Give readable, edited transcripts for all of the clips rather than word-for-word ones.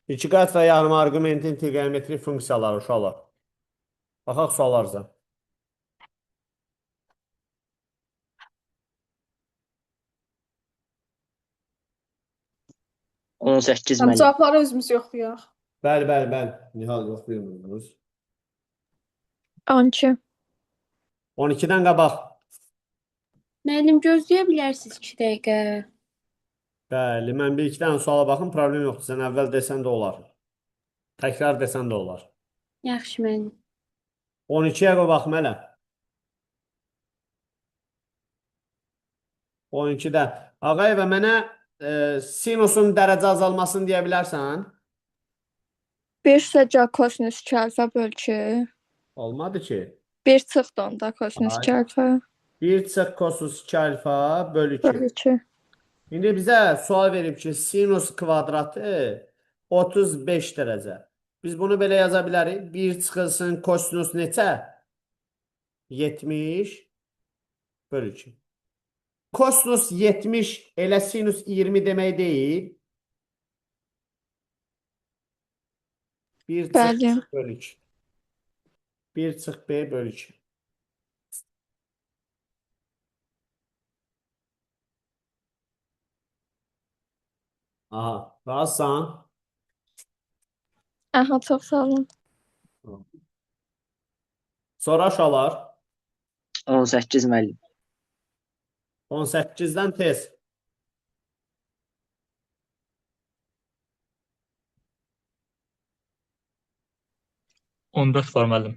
İki qat və yarım arqumentin trigonometrik funksiyaları uşaqlar. Baxaq suallarınıza. 18 Həm müəllim. cavabları özümüz yoxlayaq. Bəli, bəli, bəli. Nihal yoxlayırmısınız. 12. 12-dən qabaq. Müəllim, gözləyə bilərsiniz 2 dəqiqə. Bəli, mən bir iki dənə suala baxım, problem yoxdur. Sən əvvəl desən də olar. Təkrar desən də olar. Yaxşı müəllim. 12-yə qoy baxım hələ. 12-də. Ağayeva, mənə sinusun dərəcə azalmasını deyə bilərsən? 1 səcə kosinus 2 alfa bölü 2. Olmadı ki. 1 çıxdı onda kosinus 2 alfa 1 çıx kosinus 2 alfa bölü 2. bölü 2. İndi bizə sual verib ki, sinus kvadratı 35 dərəcə. Biz bunu belə yaza bilərik. 1 çıxılsın kosinus neçə? 70 bölü 2. Kosinus 70 elə sinus 20 demək deyil. 1 Bəli. çıx bölü 2. 1 çıx B bölü 2. Aha, razısan? Aha, çox sağ olun. Sonra uşaqlar 18 müəllim. 18-dən tez. 14 var müəllim.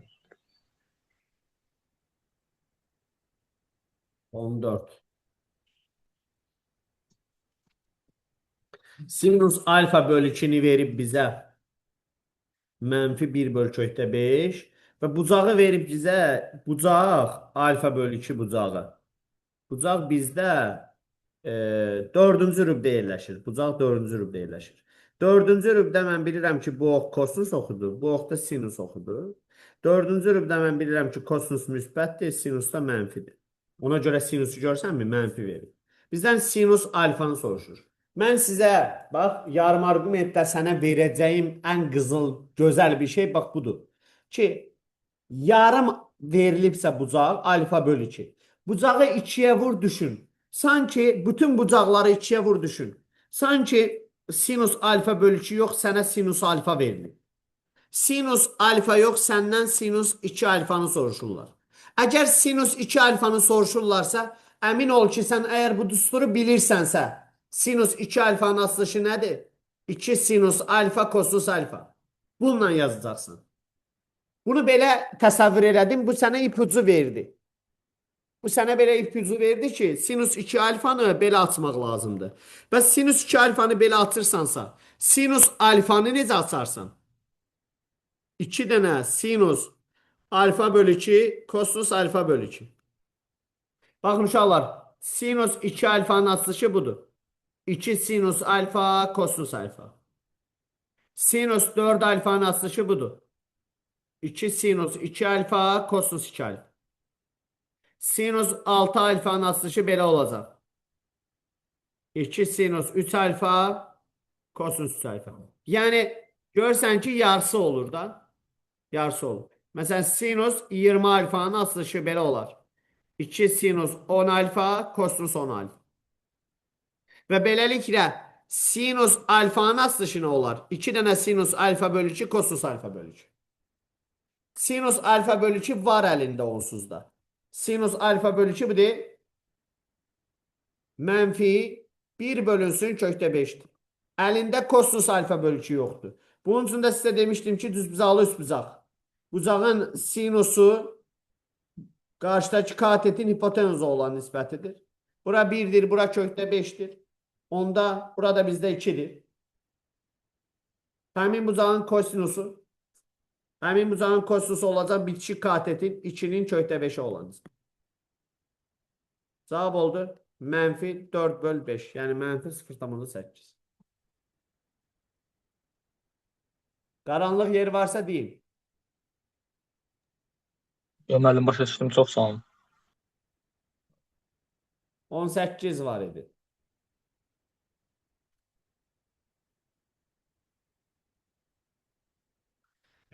14. Sinus alfa bölü 2'ni verib bizə mənfi 1 bölü kökdə 5 və bucağı verib bizə bucaq alfa bölü 2 bucağı. Bucaq bizdə 4-cü rübdə yerləşir. Bucaq 4-cü rübdə yerləşir. 4-cü rübdə mən bilirəm ki, bu ox kosinus oxudur. Bu ox da sinus oxudur. 4-cü rübdə mən bilirəm ki, kosinus müsbətdir, sinus da mənfidir. Ona görə sinusu görsənmi? Mənfi verir. Bizdən sinus alfanı soruşur. Mən sizə, bax, yarım arqumentdə sənə verəcəyim ən qızıl, gözəl bir şey, bax, budur. Ki, yarım verilibsə bucaq, alfa bölü 2. Bucağı 2-yə vur, düşün. Sanki bütün bucaqları 2-yə vur, düşün. Sanki sinus alfa bölü 2 yox, sənə sinus alfa verilir. Sinus alfa yox, səndən sinus 2 alfanı soruşurlar. Əgər sinus 2 alfanı soruşurlarsa, əmin ol ki, sən əgər bu düsturu bilirsənsə, sinus 2 alfanın açılışı nədir? 2 sinus alfa kosinus alfa. Bununla yazacaqsın. Bunu belə təsəvvür elədim, bu sənə ipucu verdi. Bu sənə belə ipucu verdi ki, sinus 2 alfanı belə açmaq lazımdır. Və sinus 2 alfanı belə açırsansa, sinus alfanı necə açarsan? 2 dənə sinus alfa bölü 2 kosinus alfa bölü 2. Baxın uşaqlar, sinus 2 alfanın açılışı budur. 2 sinus alfa kosinus alfa. Sinus 4 alfanın açılışı budur. 2 sinus 2 alfa kosinus 2 alfa. Sinus 6 alfanın açılışı belə olacaq. 2 sinus 3 alfa kosinus 3 alfa. Yəni görsən ki, yarısı olur da. Yarısı olur. Məsələn, sinus 20 alfanın açılışı belə olar. 2 sinus 10 alfa kosinus 10 alfa. Və beləliklə sinus alfanın açılışı nə olar? 2 dənə sinus alfa bölü 2 kosinus alfa bölü 2. Sinus alfa bölü 2 var əlində onsuzda. Sinus alfa bölü 2 budur. Mənfi 1 bölünsün kökdə 5'dir. Əlində kosinus alfa bölü 2 yoxdur. Bunun üçün də sizə demişdim ki, düzbucaqlı üstbucaq. Bucağın sinusu qarşıdakı katetin hipotenuza olan nisbətidir. Bura 1'dir, bura kökdə 5'dir. Onda burada bizdə 2'dir. Həmin bucağın kosinusu Həmin bucağın kosinusu olacaq bitişik katetin 2'nin kökdə 5'e olan. Cavab oldu mənfi 4 bölü 5. Yəni mənfi 0,8. Qaranlıq yeri varsa deyin. Yox müəllim, başa düşdüm, çox sağ olun. 18 var idi.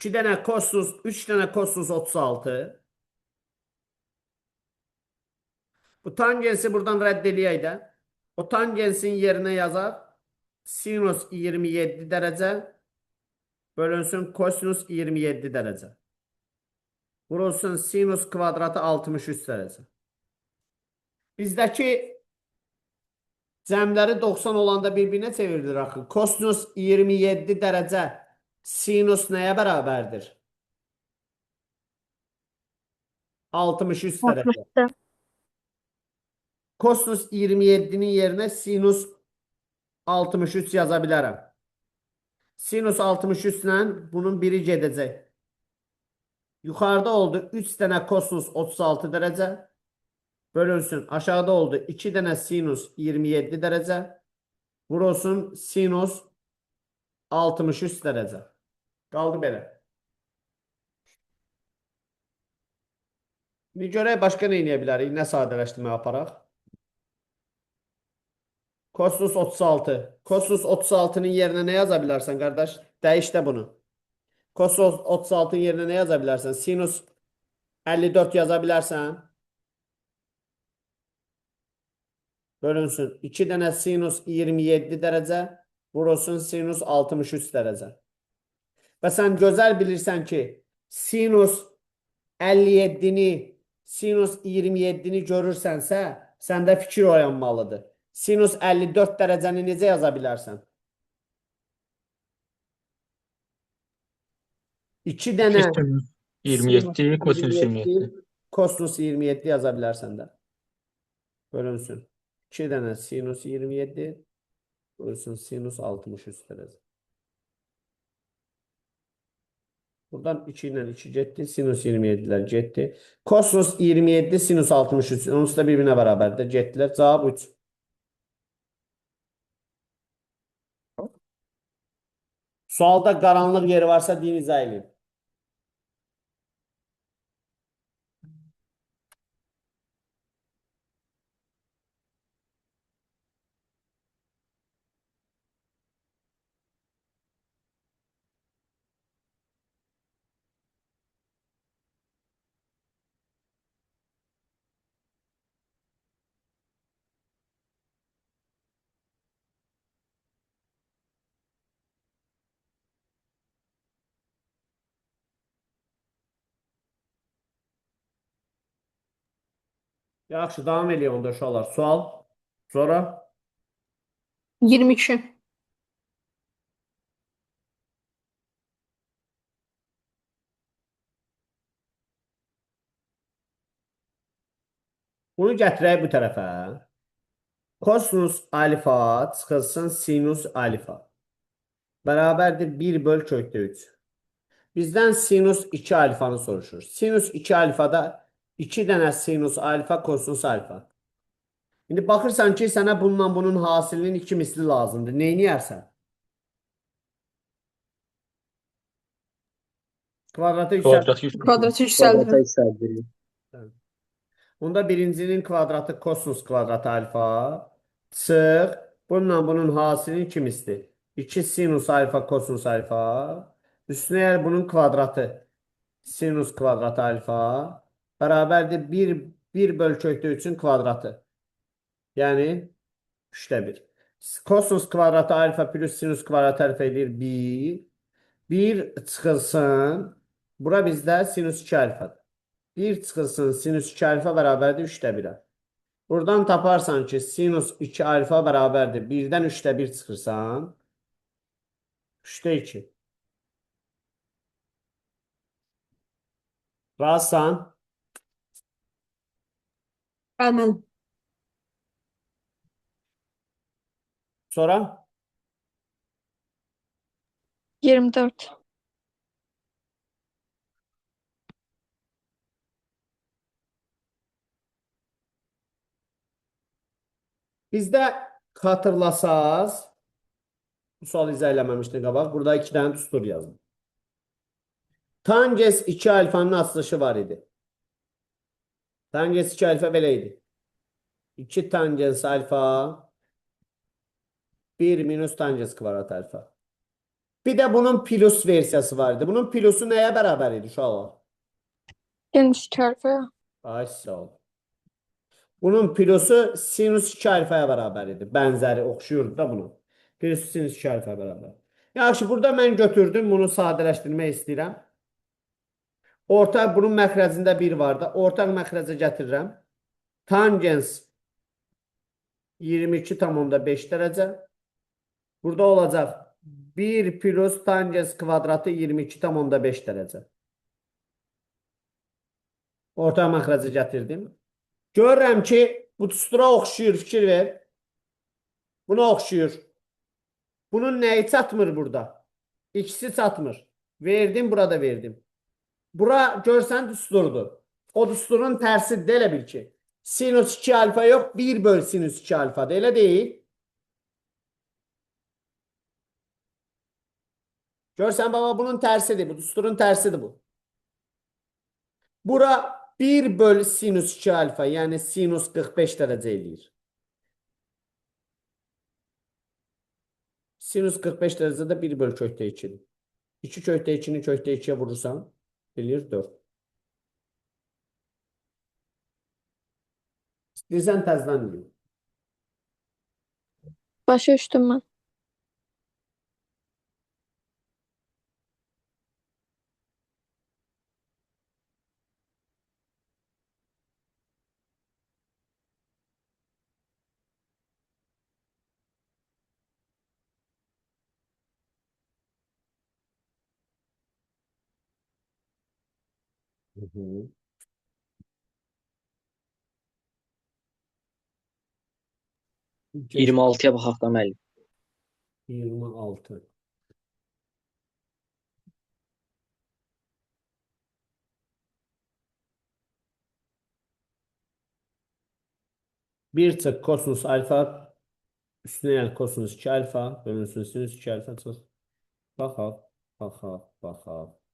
2 dənə kosinus, 3 dənə kosinus 36. Bu tangensi buradan rədd eləyək də. O tangensin yerinə yazaq. Sinus 27 dərəcə bölünsün kosinus 27 dərəcə. Vurulsun sinus kvadratı 63 dərəcə. Bizdəki cəmləri 90 olanda bir-birinə çevrilir axı. Kosinus 27 dərəcə sinus nəyə bərabərdir? 63 dərəcə. 60'da. Kosinus 27'nin yerinə sinus 63 yaza bilərəm. Sinus 63 ilə bunun biri gedəcək. Yuxarıda oldu 3 dənə kosinus 36 dərəcə. Bölünsün. Aşağıda oldu 2 dənə sinus 27 dərəcə. Vurulsun sinus 63 dərəcə. Qaldı belə. Bir görək başqa nə edə bilərik? Nə sadələşdirmə aparaq? Kosinus 36. Kosinus 36'nın yerinə nə yaza bilərsən qardaş? Dəyiş də bunu. Kosinus 36'nın yerinə nə yaza bilərsən? Sinus 54 yaza bilərsən. Bölünsün. 2 dənə sinus 27 dərəcə. Vurulsun sinus 63 dərəcə. Və sən gözəl bilirsən ki, sinus 57'ni, sinus 27'ni görürsənsə, səndə fikir oyanmalıdır. Sinus 54 dərəcəni necə yaza bilərsən? 2 dənə 27, kosinus 27. kosinus 27 yaza bilərsən də. Bölünsün. 2 dənə sinus 27 bölünsün sinus 63 dərəcə. Buradan 2 ilə 2 getdi. Sinus 27'lər getdi. Kosinus 27 sinus 63. Onsuz da bir-birinə bərabərdir. Getdilər. Cavab 3. Sualda qaranlıq yeri varsa deyin, izah edin. Yaxşı, davam edək onda uşaqlar. Sual. Sonra 22. bunu gətirək bu tərəfə. Kosinus alfa çıxılsın sinus alfa. Bərabərdir 1 böl kökdə 3. Bizdən sinus 2 alfanı soruşur. Sinus 2 alfada 2 dənə sinus alfa, kosinus alfa. İndi baxırsan ki, sənə bununla bunun hasilinin 2 misli lazımdır. Neyniyərsən? Kvadratı yüksəlt. Kvadratı yüksək. Kvadrata yüksəldirik. Onda birincinin kvadratı kosinus kvadratı alfa çıx. Bununla bunun hasilinin 2 misli. 2 sinus alfa, kosinus alfa. Üstünə yer bunun kvadratı. Sinus kvadratı alfa. Bərabərdir 1 böl kökdə 3'ün kvadratı. Yəni 3'də 1. Kosinus kvadratı alfa plus sinus kvadratı alfa edir 1. 1 çıxılsın. Bura bizdə sinus 2 alfadır. 1 çıxılsın sinus 2 alfa bərabərdir 3'də 1'ə. Buradan taparsan ki, sinus 2 alfa bərabərdir 1'dən 3'də 1 çıxırsan. 3'də 2. Razsan. Bəli. Sonra 24. bizdə xatırlasaz, bu sual izah eləməmişdi qabaq. Burada 2 dənə düstur yazdım. Tangens 2 alfanın açılışı var idi. Tangens 2 alfa belə idi. 2 tangens alfa 1 minus tangens kvadrat alfa. Bir də bunun plus versiyası vardı. Bunun plusu nəyə bərabər idi uşaqlar? Sinüs 2 alfaya. Ay sağ ol. Bunun plusu sinüs 2 alfaya bərabər idi. Bənzəri oxşuyurdu da bunun. Plusu sinüs 2 alfaya bərabər. Yaxşı, burada mən götürdüm, bunu sadələşdirmək istəyirəm. Ortaq bunun məxrəcində 1 var da. Ortaq məxrəcə gətirirəm. Tangens 22,5 dərəcə. Burada olacaq 1 plus tangens kvadratı 22,5 dərəcə. Ortaq məxrəcə gətirdim. Görürəm ki, bu düstura oxşuyur, fikir ver. Buna oxşuyur. Bunun nəyi çatmır burada? İkisi çatmır. Verdim, burada verdim. Bura görsən düsturdur. O düsturun tərsi də elə bil ki. Sinüs 2 alfa yox, 1 böl sinüs 2 alfadır. Elə deyil. Görsən baba, bunun tərsidir. Bu düsturun tərsidir bu. Bura 1 böl sinüs 2 alfa, yəni sinüs 45 dərəcə eləyir. Sinüs 45 dərəcədə 1 böl kökdə 2'dir. 2 kökdə 2'ni kökdə 2'yə vurursan, eləyir 4. İstəyirsən təzdən eləyir. Başa düşdüm mən. Hı -hı. Geç 26-ya baxaq da müəllim. 26. Bir tık kosinüs alfa üstüne yani kosinüs 2 alfa bölünsün sinüs 2 alfa çıx. Baxaq, baxaq, baxaq.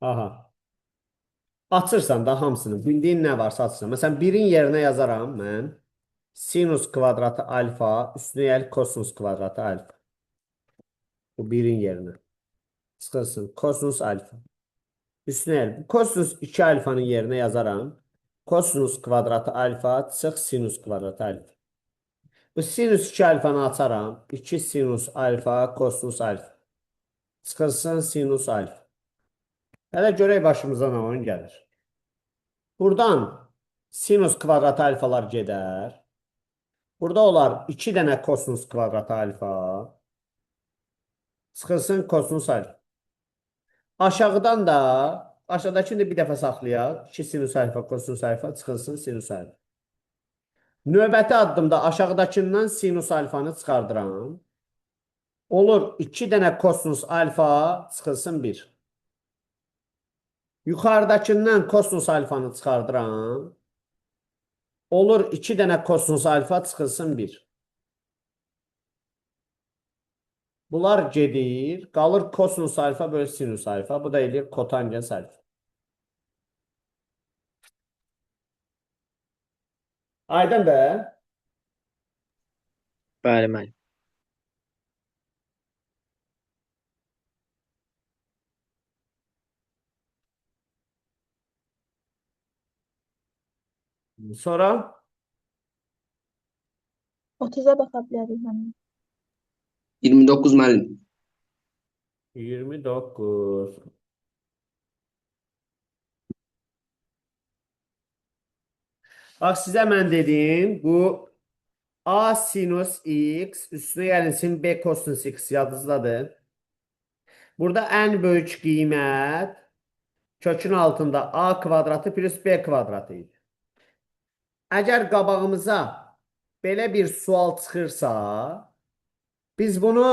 Aha. Açırsan da hamısını. Bildiğin ne varsa açırsan. Mesela birin yerine yazaram mən. Sinüs kvadratı alfa üstüne el kosinüs kvadratı alfa. Bu birin yerine. Çıxılsın. Kosinüs alfa. Üstüne el. Kosinüs 2 alfanın yerine yazaram. Kosinüs kvadratı alfa çıx sinüs kvadratı alfa. Bu sinüs 2 alfanı açaram. 2 sinüs alfa kosinüs alfa. Çıxılsın sinüs alfa. Hələ görək başımıza nə oyun gəlir. Buradan sinüs kvadratı alfalar gedər. Burada olar 2 dənə kosinüs kvadratı alfa. Çıxılsın kosinüs alfa. Aşağıdan da aşağıdakini de bir dəfə saxlayaq. 2 sinüs alfa kosinüs alfa çıxılsın sinüs alfa. Növbəti addımda aşağıdakından sinüs alfanı çıxardıram. Olur 2 dənə kosinüs alfa çıxılsın 1. Yuxarıdakından kosinüs alfanı çıxardıram. Olur 2 dənə kosinüs alfa çıxılsın 1. Bunlar gedir. Qalır kosinüs alfa bölü sinüs alfa. Bu da eləyir kotangens alfa. Aydın be. Bəli müəllim. Sonra 30'a baxa bilərik həmin. 29 müəllim. 29. Bax sizə mən dedim, bu A sinüs x üstünə gəlinsin B kosinüs x yadınızdadır. Burada ən böyük qiymət kökün altında A kvadratı plus B kvadratı idi. Əgər qabağımıza belə bir sual çıxırsa, biz bunu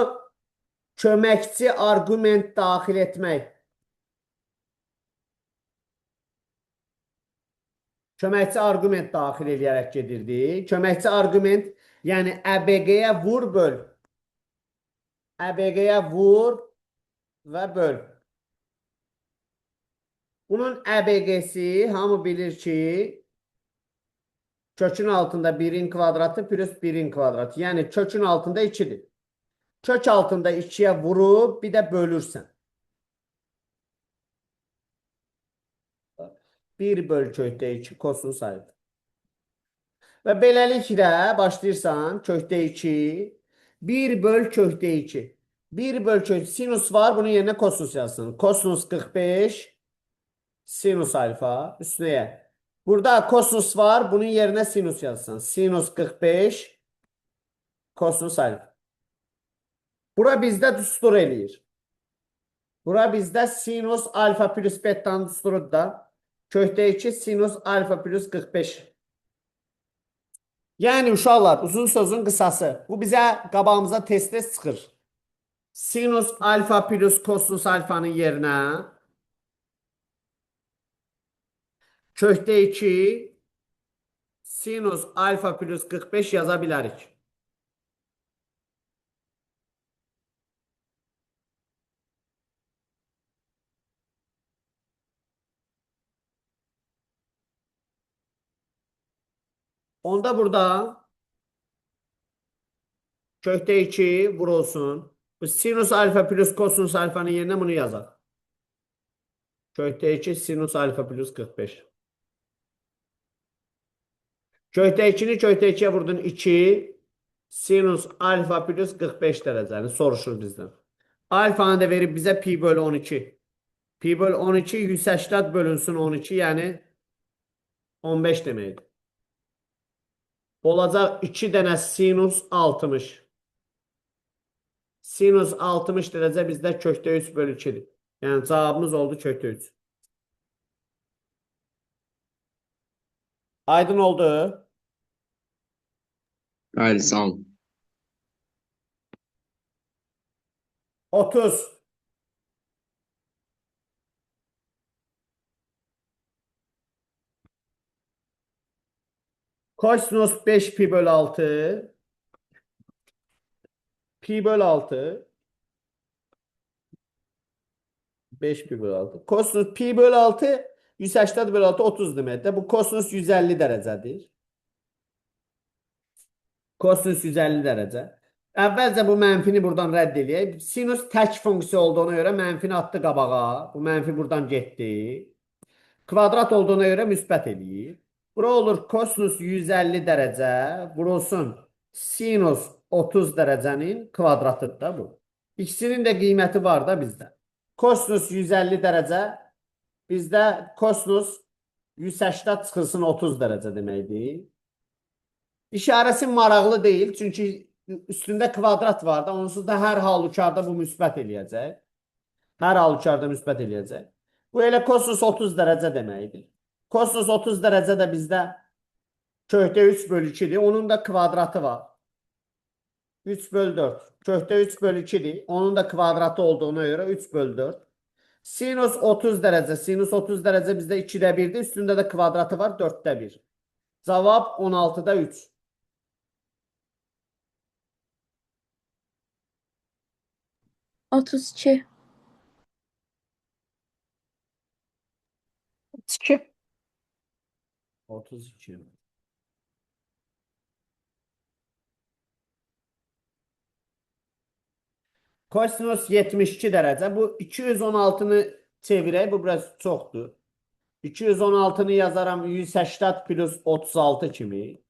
köməkçi arqument daxil etmək. Köməkçi arqument daxil edərək gedirdi. Köməkçi arqument, yəni əbəqəyə vur, böl. Əbəqəyə vur və böl. Bunun əbəqəsi hamı bilir ki, kökün altında 1-in kvadratı plus 1-in kvadratı. Yəni kökün altında 2-dir. Kök altında 2-yə vurub bir də bölürsən. 1 böl kökdə 2 kosinus alfa. Və beləliklə başlayırsan kökdə 2, 1 böl kökdə 2. 1 böl kök sinus var, bunun yerinə kosinus yazsın. Kosinus 45 sinus alfa üstünə. Burada kosinus var, bunun yerinə sinus yazsın. Sinus 45 kosinus alfa. Bura bizdə düstur eləyir. Bura bizdə sinus alfa plus bettanın düsturudur da. Kökdə 2 sinus alfa plus 45. Yəni uşaqlar, uzun sözün qısası. Bu bizə qabağımıza test çıxır. Sinus alfa plus kosinus alfanın yerinə kökdə 2 sinus alfa plus 45 yaza bilərik. Onda burada kökdə 2 vurulsun. Bu sinus alfa plus kosinus alfanın yerinə bunu yazaq. Kökdə 2 sinus alfa plus 45. Kökdə 2-ni kökdə 2-yə vurdun 2 sinus alfa plus 45 dərəcəni soruşur bizdən. Alfanı da verib bizə pi bölü 12. Pi bölü 12 180 bölünsün 12 yəni 15 deməkdir. Olacaq 2 dənə sinus 60. Sinus 60 dərəcə bizdə kökdə 3 bölü 2-dir. Yəni cavabımız oldu kökdə 3. Aydın oldu. Bəli, sağ olun. 30. Kosinus 5 pi bölü 6. Pi bölü 6. 5 pi bölü 6. Kosinus pi bölü 6 180 bölü 6 30 deməkdir. Bu kosinus 150 dərəcədir. Kosinus 150 dərəcə. Əvvəlcə bu mənfini buradan rədd eləyək. Sinus tək funksiya olduğuna görə mənfini atdı qabağa. Bu mənfi buradan getdi. Kvadrat olduğuna görə müsbət eləyir. Bura olur kosinus 150 dərəcə vurulsun sinus 30 dərəcənin kvadratıdır da bu. İkisinin də qiyməti var da bizdə. Kosinus 150 dərəcə bizdə kosinus 180 çıxılsın 30 dərəcə deməkdir. İşarəsi maraqlı deyil, çünki üstündə kvadrat var da, onsuz da hər halükarda bu müsbət eləyəcək. Hər halükarda müsbət eləyəcək. Bu elə kosinus 30 dərəcə deməkdir. Kosinus 30 dərəcə də bizdə kökdə 3 bölü 2-dir. Onun da kvadratı var. 3 bölü 4. Kökdə 3 bölü 2-dir. Onun da kvadratı olduğuna görə 3 bölü 4. Sinus 30 dərəcə. Sinus 30 dərəcə bizdə 2-də 1-dir. Üstündə də kvadratı var 4-də 1. Cavab 16-da 3. Otuz iki. 2. 32. Kosinus 72 dərəcə. Bu 216-nı çevirək. Bu biraz çoxdur. 216-nı yazaram 180 plus 36 kimi.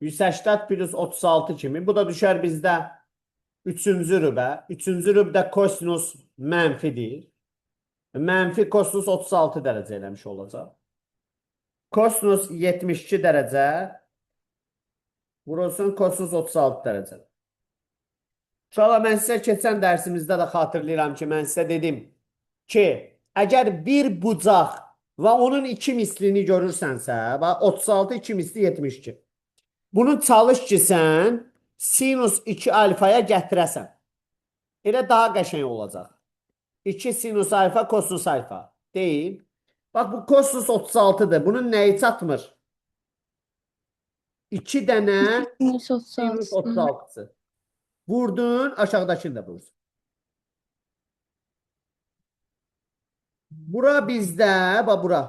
180 plus 36 kimi. Bu da düşər bizdə 3-cü rübə. 3-cü rübdə kosinus mənfidir. Mənfi kosinus 36 dərəcə eləmiş olacaq. Kosinus 72 dərəcə vurulsun kosinus 36 dərəcə. Uşaqlar, mən sizə keçən dərsimizdə də xatırlayıram ki, mən sizə dedim ki, əgər bir bucaq və onun 2 mislini görürsənsə, 36 2 misli 72. Bunu çalış ki, sən sinus 2 alfaya gətirəsən. Elə daha qəşəng olacaq. 2 sinus alfa kosinus alfa deyil. Bax, bu kosinus 36'dır. Bunun nəyi çatmır? 2 dənə sinus 36'sı. Vurdun, aşağıdakını da vursun. Bura bizdə, bax bura.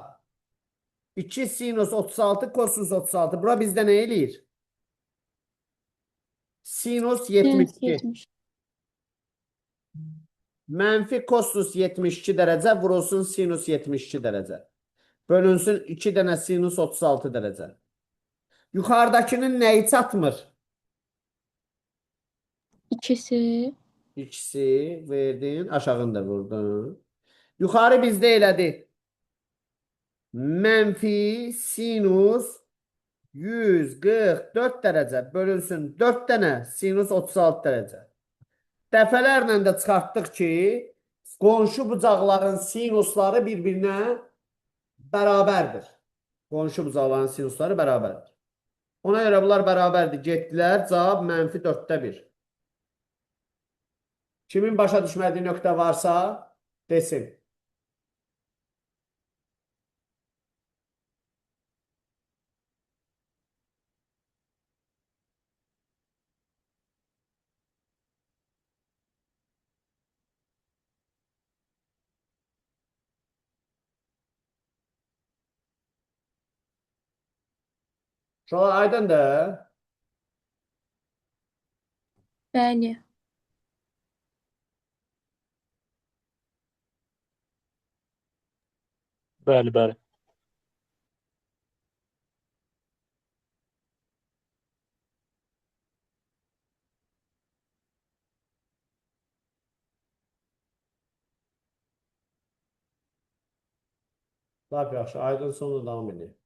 2 sinus 36 kosinus 36. Bura bizdə nə eləyir? Sinus Sinus 72. 70. Mənfi kosinus 72 dərəcə vurulsun sinus 72 dərəcə. Bölünsün 2 dənə sinus 36 dərəcə. Yuxarıdakının nəyi çatmır? İkisi. İkisi verdin, aşağını da vurdun. Yuxarı bizdə elədi. Mənfi sinus 144 dərəcə bölünsün 4 dənə sinus 36 dərəcə. Dəfələrlə də çıxartdıq ki, qonşu bucaqların sinusları bir-birinə bərabərdir. Qonşu bucaqların sinusları bərabərdir. Ona görə bunlar bərabərdir. Getdilər, cavab mənfi 4-də 1. Kimin başa düşmədiyi nöqtə varsa, desin. Şola aydındır. Bəli. Bəli, bəli. Lap yaxşı, aydın sonra davam edin.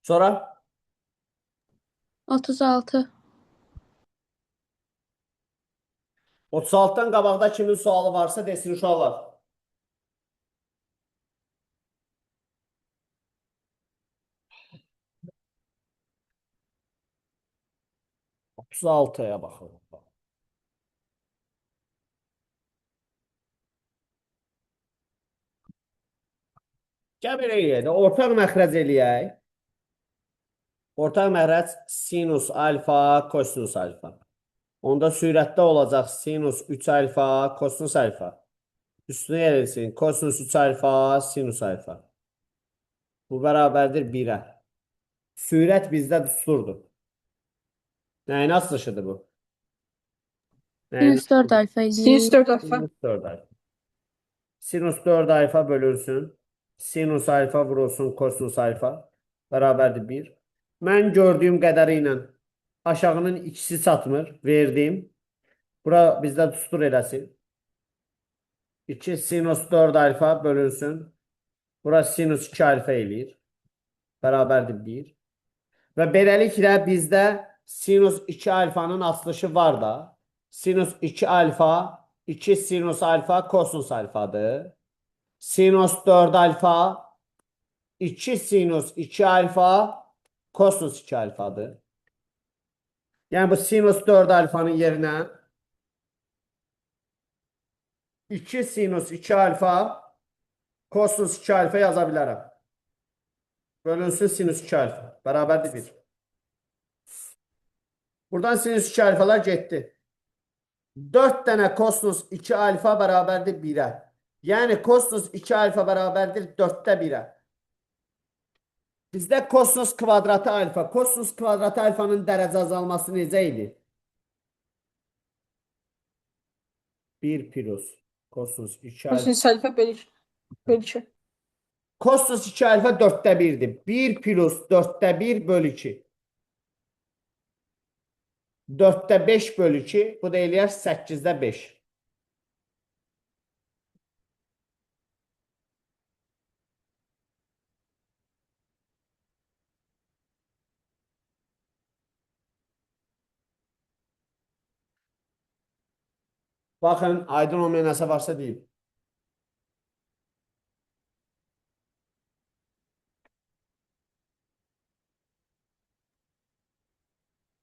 Sonra 36. 36'dan qabaqda kimin sualı varsa desin uşaqlar. 36'ya baxın. Gəl belə eləyək də, ortaq məxrəc eləyək. Ortaq məxrəc sinus alfa, kosinus alfa. Onda sürətdə olacaq sinus 3 alfa, kosinus alfa. Üstünə gəlirsin, kosinus 3 alfa, sinus alfa. Bu bərabərdir 1-ə. Sürət bizdə düsturdur. Nəyin asılışıdır bu? Sinus 4 alfa eləyir. Sinüs 4 alfa. Sinus 4 alfa. Sinus 4 alfa bölünsün. Sinus alfa vurulsun kosinus alfa. Bərabərdir 1. Mən gördüyüm qədəri ilə aşağının ikisi çatmır. Verdim. Bura bizdə düstur eləsin. 2 sinus 4 alfa bölünsün. Bura sinus 2 alfa eləyir. Bərabərdir 1. Və beləliklə bizdə sinus 2 alfanın asılışı var da. Sinus 2 alfa 2 sinus alfa kosinus alfadır. Sinus 4 alfa 2 sinus 2 alfa kosinus 2 alfadır. Yəni bu sinus 4 alfanın yerinə 2 sinus 2 alfa kosinus 2 alfa yaza bilərəm. Bölünsün sinus 2 alfa. Bərabərdir 1. Buradan sinus 2 alfalar getdi. 4 dənə kosinus 2 alfa bərabərdir 1-ə. Yəni kosinus 2 alfa bərabərdir 4-də 1-ə. Bizdə kosinus kvadratı alfa. Kosinus kvadratı alfanın dərəcə azalması necə idi? 1 plus kosinus 2 alfa. Kosinüs alfa bölü 2. Kosinus 2 alfa 4-də 1'dir. 1 plus 4'də 1 bölü 2. 4'də 5 bölü 2. Bu da eləyər 8'də 5. Baxın, aydın olmayan nəsə varsa deyim.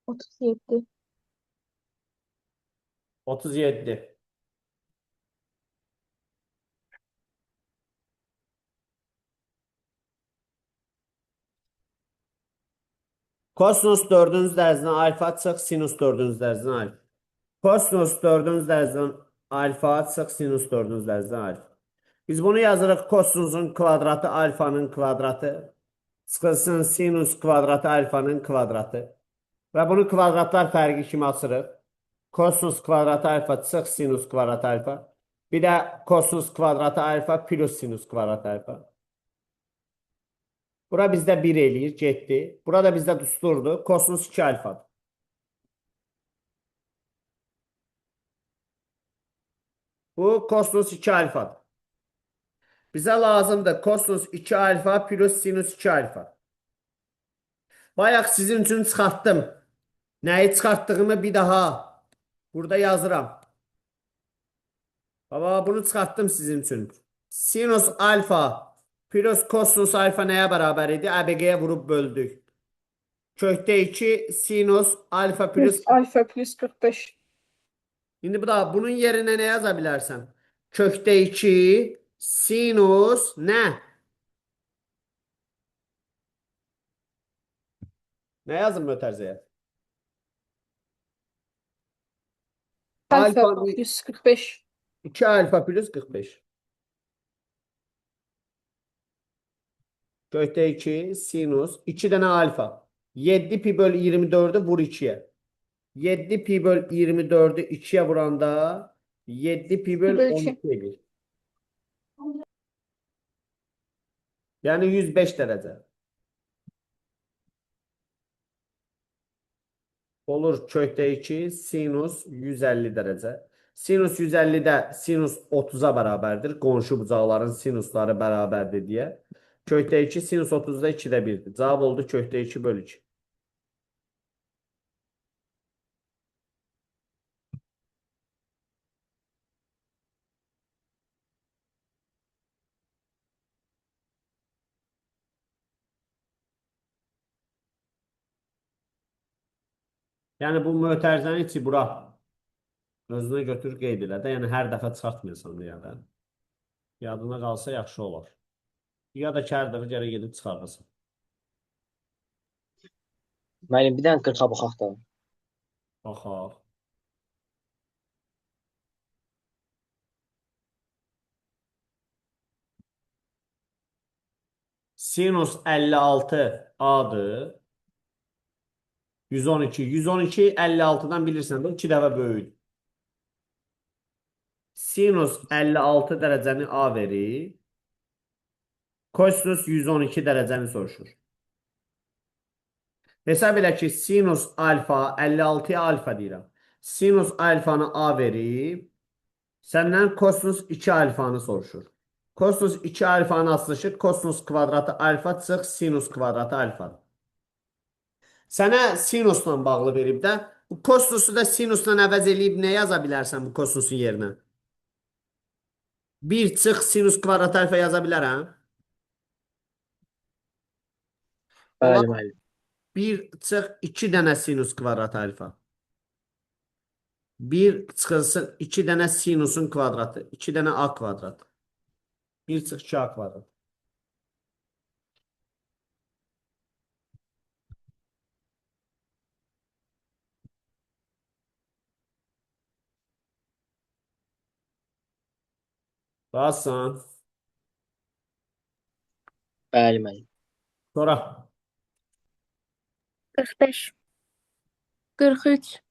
Otuz yedi. 37. Kosinus 4-cü dərəcədən alfa çıx sinus 4-cü dərəcədən alfa. Kosinus 4-cü dərəcədən alfa çıx sinus 4-cü dərəcədən alfa. Biz bunu yazırıq kosinusun kvadratı alfanın kvadratı çıxılsın sinus kvadratı alfanın kvadratı. Və bunu kvadratlar fərqi kimi açırıq. Kosinus kvadratı alfa çıx sinus kvadratı alfa. Bir də kosinus kvadratı alfa plus sinus kvadratı alfa. Bura bizdə 1 eləyir, getdi. Burada bizdə düsturdur. Kosinus 2 alfadır. Bu kosinus 2 alfadır. Bizə lazımdır kosinus 2 alfa plus sinus 2 alfa. Bayaq sizin üçün çıxartdım. Nəyi çıxartdığımı bir daha burada yazıram. Baba bunu çıxartdım sizin üçün. Sinus alfa plus kosinus alfa nəyə bərabər idi? ƏBG-yə vurub böldük. Kökdə 2 sinus alfa plus. Plus alfa plus 45. İndi bu da bunun yerinə nə yaza bilərsən? Kökdə 2 sinus nə? Nə yazım mötərizəyə? Alfa Alfa plus 45. 2 alfa plus 45. Kökdə 2 sinus 2 dənə alfa. 7 pi böl 24'ü vur 2'ye. 7 pi böl 24'ü 2'ye vuranda 7 pi böl Böl 12 iki. edir. Yani 105 derece. Olur kökdə 2 sinus 150 derece. Sinus 150'də sinus 30'a bərabərdir. Qonşu bucaqların sinusları bərabərdir deyə. Kökdə 2 sinus 30'da 2'də 1'dir. Cavab oldu kökdə 2 böl 2. Yəni bu mötərizənin içi bura. Özünə götür qeyd elə də. Yəni hər dəfə çıxartmıyorsan ya da. Yadına qalsa yaxşı olar. Ya da ki hər dəfə gərək gedib çıxarırsan. Müəllim, bir dənə 40-a baxaq da. Baxaq. Sinus 56 A-dır. 112. 112 56'dan bilirsən də 2 dəfə böyüdür. Sinus 56 dərəcəni A verir. Kosinus 112 dərəcəni soruşur. Hesab elə ki, sinus alfa 56'ya alfa deyirəm. Sinus alfanı A verib. Səndən kosinus 2 alfanı soruşur. Kosinus 2 alfanı asılışır. Kosinus kvadratı alfa çıx sinus kvadratı alfa. Sənə sinusla bağlı verib də. Bu kosinusu da sinusla əvəz eləyib nə yaza bilərsən bu kosinusun yerinə? 1 çıx sinus kvadratı alfa yaza bilərəm. Bəli, müəllim. 1 çıx 2 dənə sinus kvadratı alfa. 1 çıxılsın 2 dənə sinusun kvadratı. 2 dənə a kvadrat. 1 çıx 2 a kvadrat. Basan. Bəli, müəllim. Sonra. 45. 43.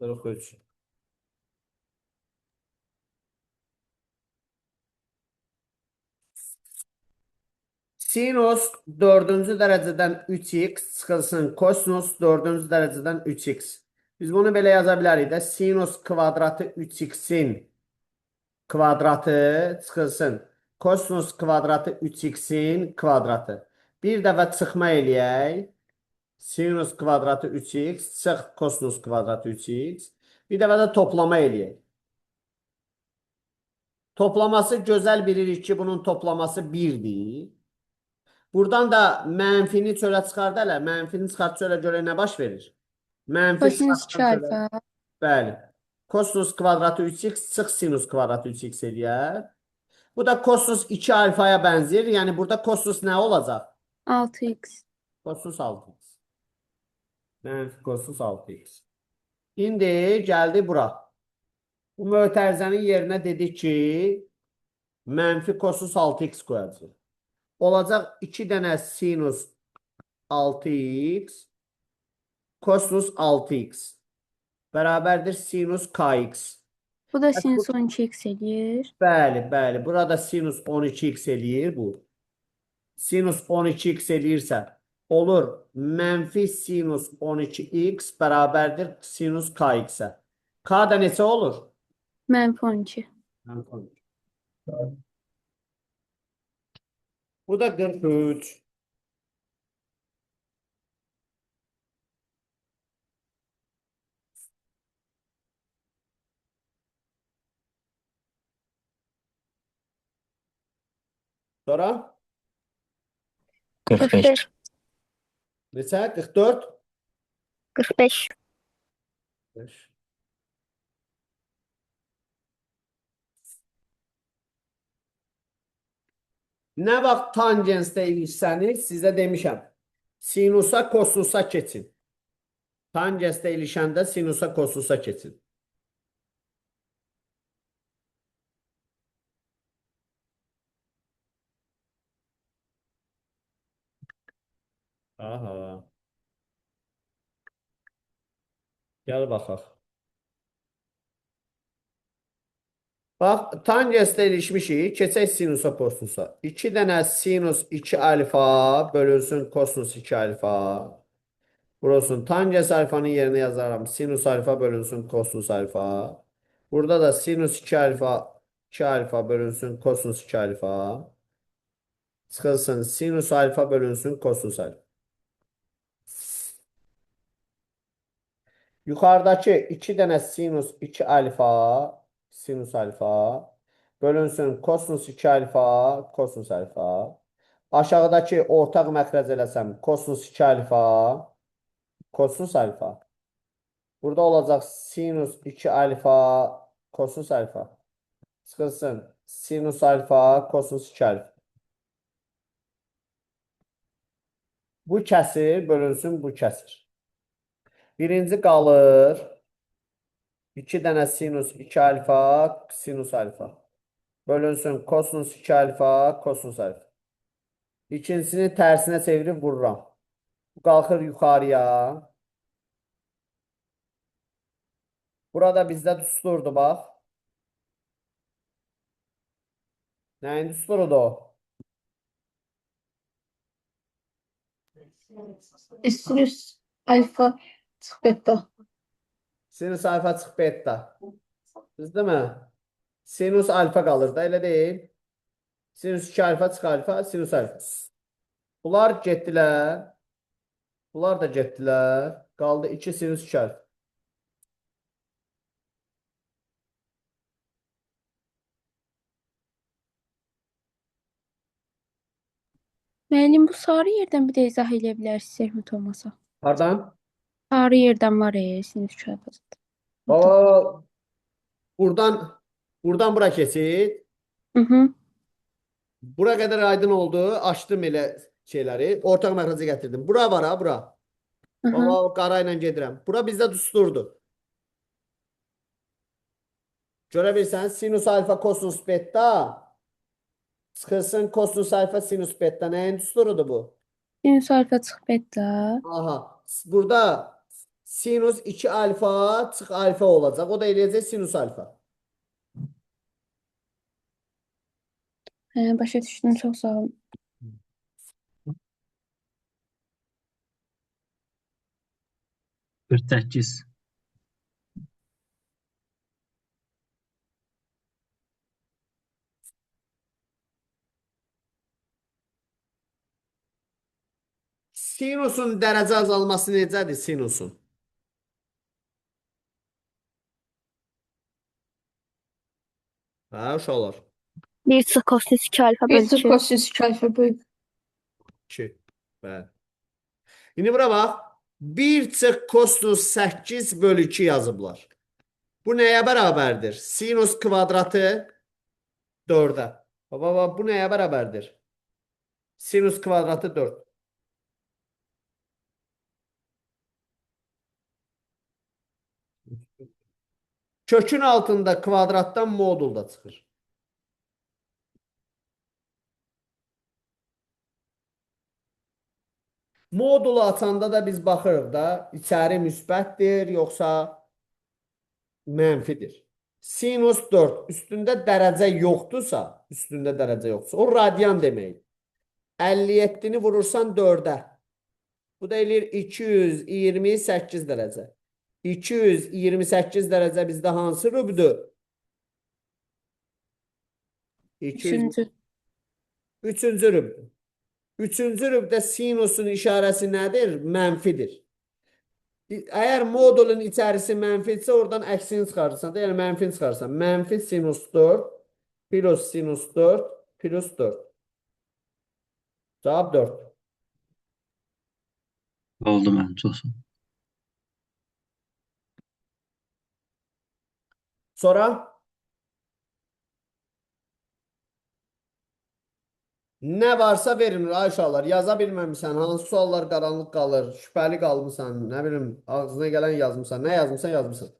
43. Sinus 4-cü dərəcədən 3x çıxılsın. Kosinus 4-cü dərəcədən 3x. Biz bunu belə yaza bilərik də. Sinus kvadratı 3x'in kvadratı çıxılsın. Kosinus kvadratı 3x'in kvadratı. Bir dəfə çıxma eləyək. Sinus kvadratı 3x çıx kosinus kvadratı 3x. Bir dəfə də toplama eləyək. Toplaması gözəl bilirik ki, bunun toplaması 1'dir. Buradan da mənfini çölə çıxart hələ. Mənfini çıxart çölə görə nə baş verir? Mənfi Kosinus 2 çıxart çölə. alfa. Bəli. Kosinus kvadratı 3x çıx sinus kvadratı 3x eləyər. Bu da kosinus 2 alfaya bənzir. Yəni burada kosinus nə olacaq? 6x. Kosinus 6x. Mənfi kosinus 6x. İndi gəldi bura. Bu mötərizənin yerinə dedik ki, mənfi kosinus 6x qoyacaq. Olacaq 2 dənə sinus 6x kosinus 6x bərabərdir sinus kx. Bu da sinüs 12x eləyir. Bəli, bəli. Burada sinus 12x eləyir bu. Sinus 12x eləyirsə, olur mənfi sinus 12x bərabərdir sinus kx-ə. K da neçə olur? Mənfi 12. Mənfi 12. Bu da 43. Sonra 45. neçə? 44. 45. Nə vaxt tangensdə ilişsəniz, sizə demişəm. Sinusa, kosusa keçin. Tangensdə ilişəndə sinusa, kosusa keçin. Aha. Gəl baxaq. Bax, tangensdə ilişmişik. Keçək sinusa, kosusa. 2 dənə sinus 2 alfa bölünsün kosinus 2 alfa. Burasın tangens alfanın yerine yazarım. Sinus alfa bölünsün kosinus alfa. Burada da sinus 2 alfa 2 alfa bölünsün kosinus 2 alfa. Sıkılsın sinus alfa bölünsün kosinus alfa. Yukarıdaki 2 dənə sinus 2 alfa sinus alfa bölünsün kosinus 2 alfa kosinus alfa. Aşağıdaki ortaq məxrəc eləsəm kosinus 2 alfa kosinus alfa. Burada olacaq sinus 2 alfa kosinus alfa. Sıxılsın. Sinus alfa kosinus 2 alfa. Bu kəsir bölünsün bu kəsir. Birinci qalır. 2 dənə sinus 2 alfa sinus alfa. Bölünsün kosinus 2 alfa kosinus alfa. İkincisini tərsinə çevirib vururam. Bu qalxır yuxarıya. Burada bizdə düsturdu bax. Nəyin düsturudur o? Sinüs alfa çıx beta. Sinus alfa çıx beta. Düzdür mü? Sinus alfa qalır da, elə deyil. Sinus 2 alfa çıx alfa, sinus alfa. Bunlar getdilər. Bunlar da getdilər. Qaldı 2 sinus 2 alfa. Müəllim, bu sarı yerdən bir də izah edə bilərsiniz, zəhmət olmasa. Hardan? Sarı yerdən var sinüs çarpazı. Baba, buradan bura keçid. Bura qədər aydın oldu. Açdım elə şeyləri. Ortaq məxrəcə gətirdim. Bura var ha, bura. Baba, qara ilə gedirəm. Bura bizdə düsturdu. Görə bilsən, sinus alfa kosinus beta sıxılsın kosinus alfa sinus beta. Nəyin düsturudur bu? Sinüs alfa çıx beta. Aha. Burada sinus 2 alfa çıx alfa olacaq. O da eləyəcək sinus alfa. Hə, başa düşdüm, çox sağ olun. Kırk sekiz. Sinusun dərəcə azalması necədir sinusun? Hə, uşaqlar. 1 çıx kosinus 2 alfa Bir bölü çıx 2. kosinüs 2 alfa böyük. 2. Bəli. İndi bura bax. 1 çıx kosinus 8 bölü 2 yazıblar. Bu nəyə bərabərdir? Sinus kvadratı 4-ə. Baba, bu nəyə bərabərdir? Sinus kvadratı 4. Kökün altında kvadratdan modul da çıxır. Modulu açanda da biz baxırıq da içəri müsbətdir, yoxsa mənfidir. Sinus 4 üstündə dərəcə yoxdursa, o radian deməkdir. 57-ni vurursan 4-ə. Bu da eləyir 228 dərəcə. 228 dərəcə bizdə hansı rübdür? 3-cü. Üçüncü rübdür. Üçüncü rübdə sinusun işarəsi nədir? Mənfidir. Əgər modulun içərisi mənfidirsə, oradan əksini çıxarırsan da, yəni mənfini çıxarırsan. Mənfi sinus 4 plus sinus 4 plus 4. Cavab 4. Oldu mənim, çox sağ ol. Sonra nə varsa verin Ayşalar. Yaza bilməmişsən, hansı suallar qaranlıq qalır, şübhəli qalmısan, nə bilim, ağzına gələn yazmısan, nə yazmısan.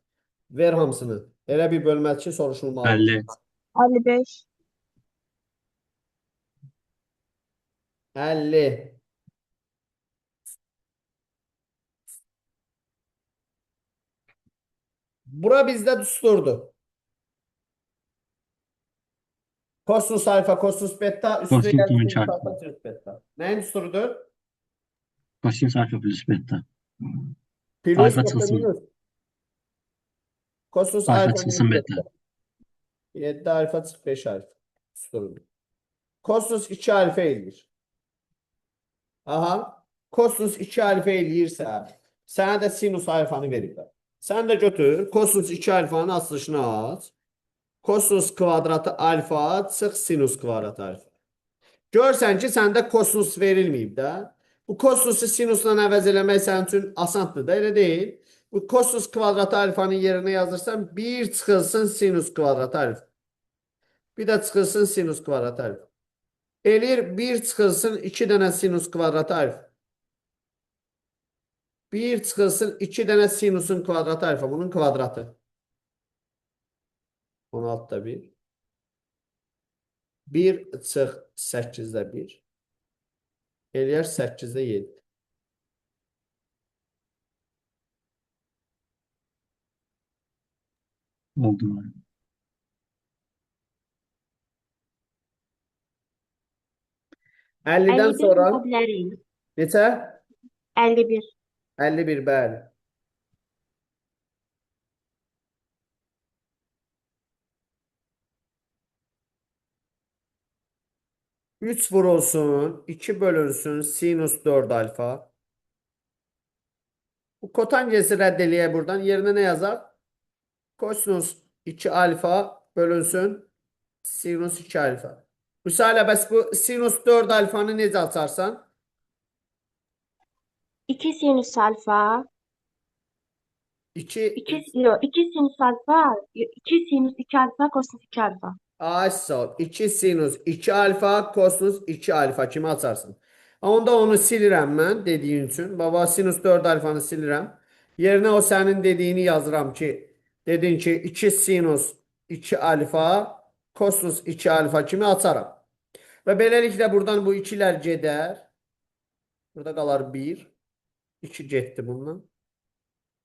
Ver hamısını. Elə bir bölməli ki, soruşulmalı. 50. 55. 50. Bura bizdə düsturdur. Kosinus alfa, kosinus beta, üstüne Kosinus geldi alfa. sinüs alfa, sinüs beta. Neyin düsturudur? Kosinus alfa plus beta. Plus Alfa yoksa çıxsın. minus. Kosinus Alfa alfa çıxsın minus beta. 7 alfa çık 5 alfa. Düsturudur. Kosinus 2 alfa eləyir. Aha. Kosinus 2 alfa eləyirsə, sənə də sinus alfanı veriblər. Sən də götür, kosinus 2 alfanın açılışını aç. Kosinus kvadratı alfa çıx sinus kvadratı alfa. Görsən ki, səndə kosinus verilməyib də. Bu kosinusu sinusla əvəz eləmək sənin üçün asandır da, elə deyil. Bu kosinus kvadratı alfanın yerinə yazırsan, 1 çıxılsın sinus kvadratı alfa. Bir də çıxılsın sinus kvadratı alfa. Eləyir 1 çıxılsın 2 dənə sinus kvadratı alfa. 1 çıxılsın 2 dənə sinusun kvadratı alfa. Bunun kvadratı. 16'da 1. 1 çıx 8'də 1. Eləyər 8'də 7. Oldu mənim. Əllidən 51 sonra yapa bilərik. neçə? 51. 51, bəli. Üç vurulsun, 2 bölünsün, sinus 4 alfa. Bu kotangesi rədd eləyək buradan. Yerinə nə yazaq? Kosinus 2 alfa bölünsün, sinus 2 alfa. Müsalə, bəs bu sinus 4 alfanı necə açarsan? 2 sinüs alfa. 2 2 sinüs alfa. 2 sinüs 2 alfa kosinüs 2 alfa. Ay sağ ol. 2 sinus 2 alfa kosinus 2 alfa kimi açarsın. Onda onu silirəm mən dediyin üçün. Baba sinus 4 alfanı silirəm. Yerinə o sənin dediyini yazıram ki, dedin ki 2 sinus 2 alfa kosinus 2 alfa kimi açaram. Və beləliklə buradan bu 2'lər gedər. Burada qalar 1. 2 getdi bundan.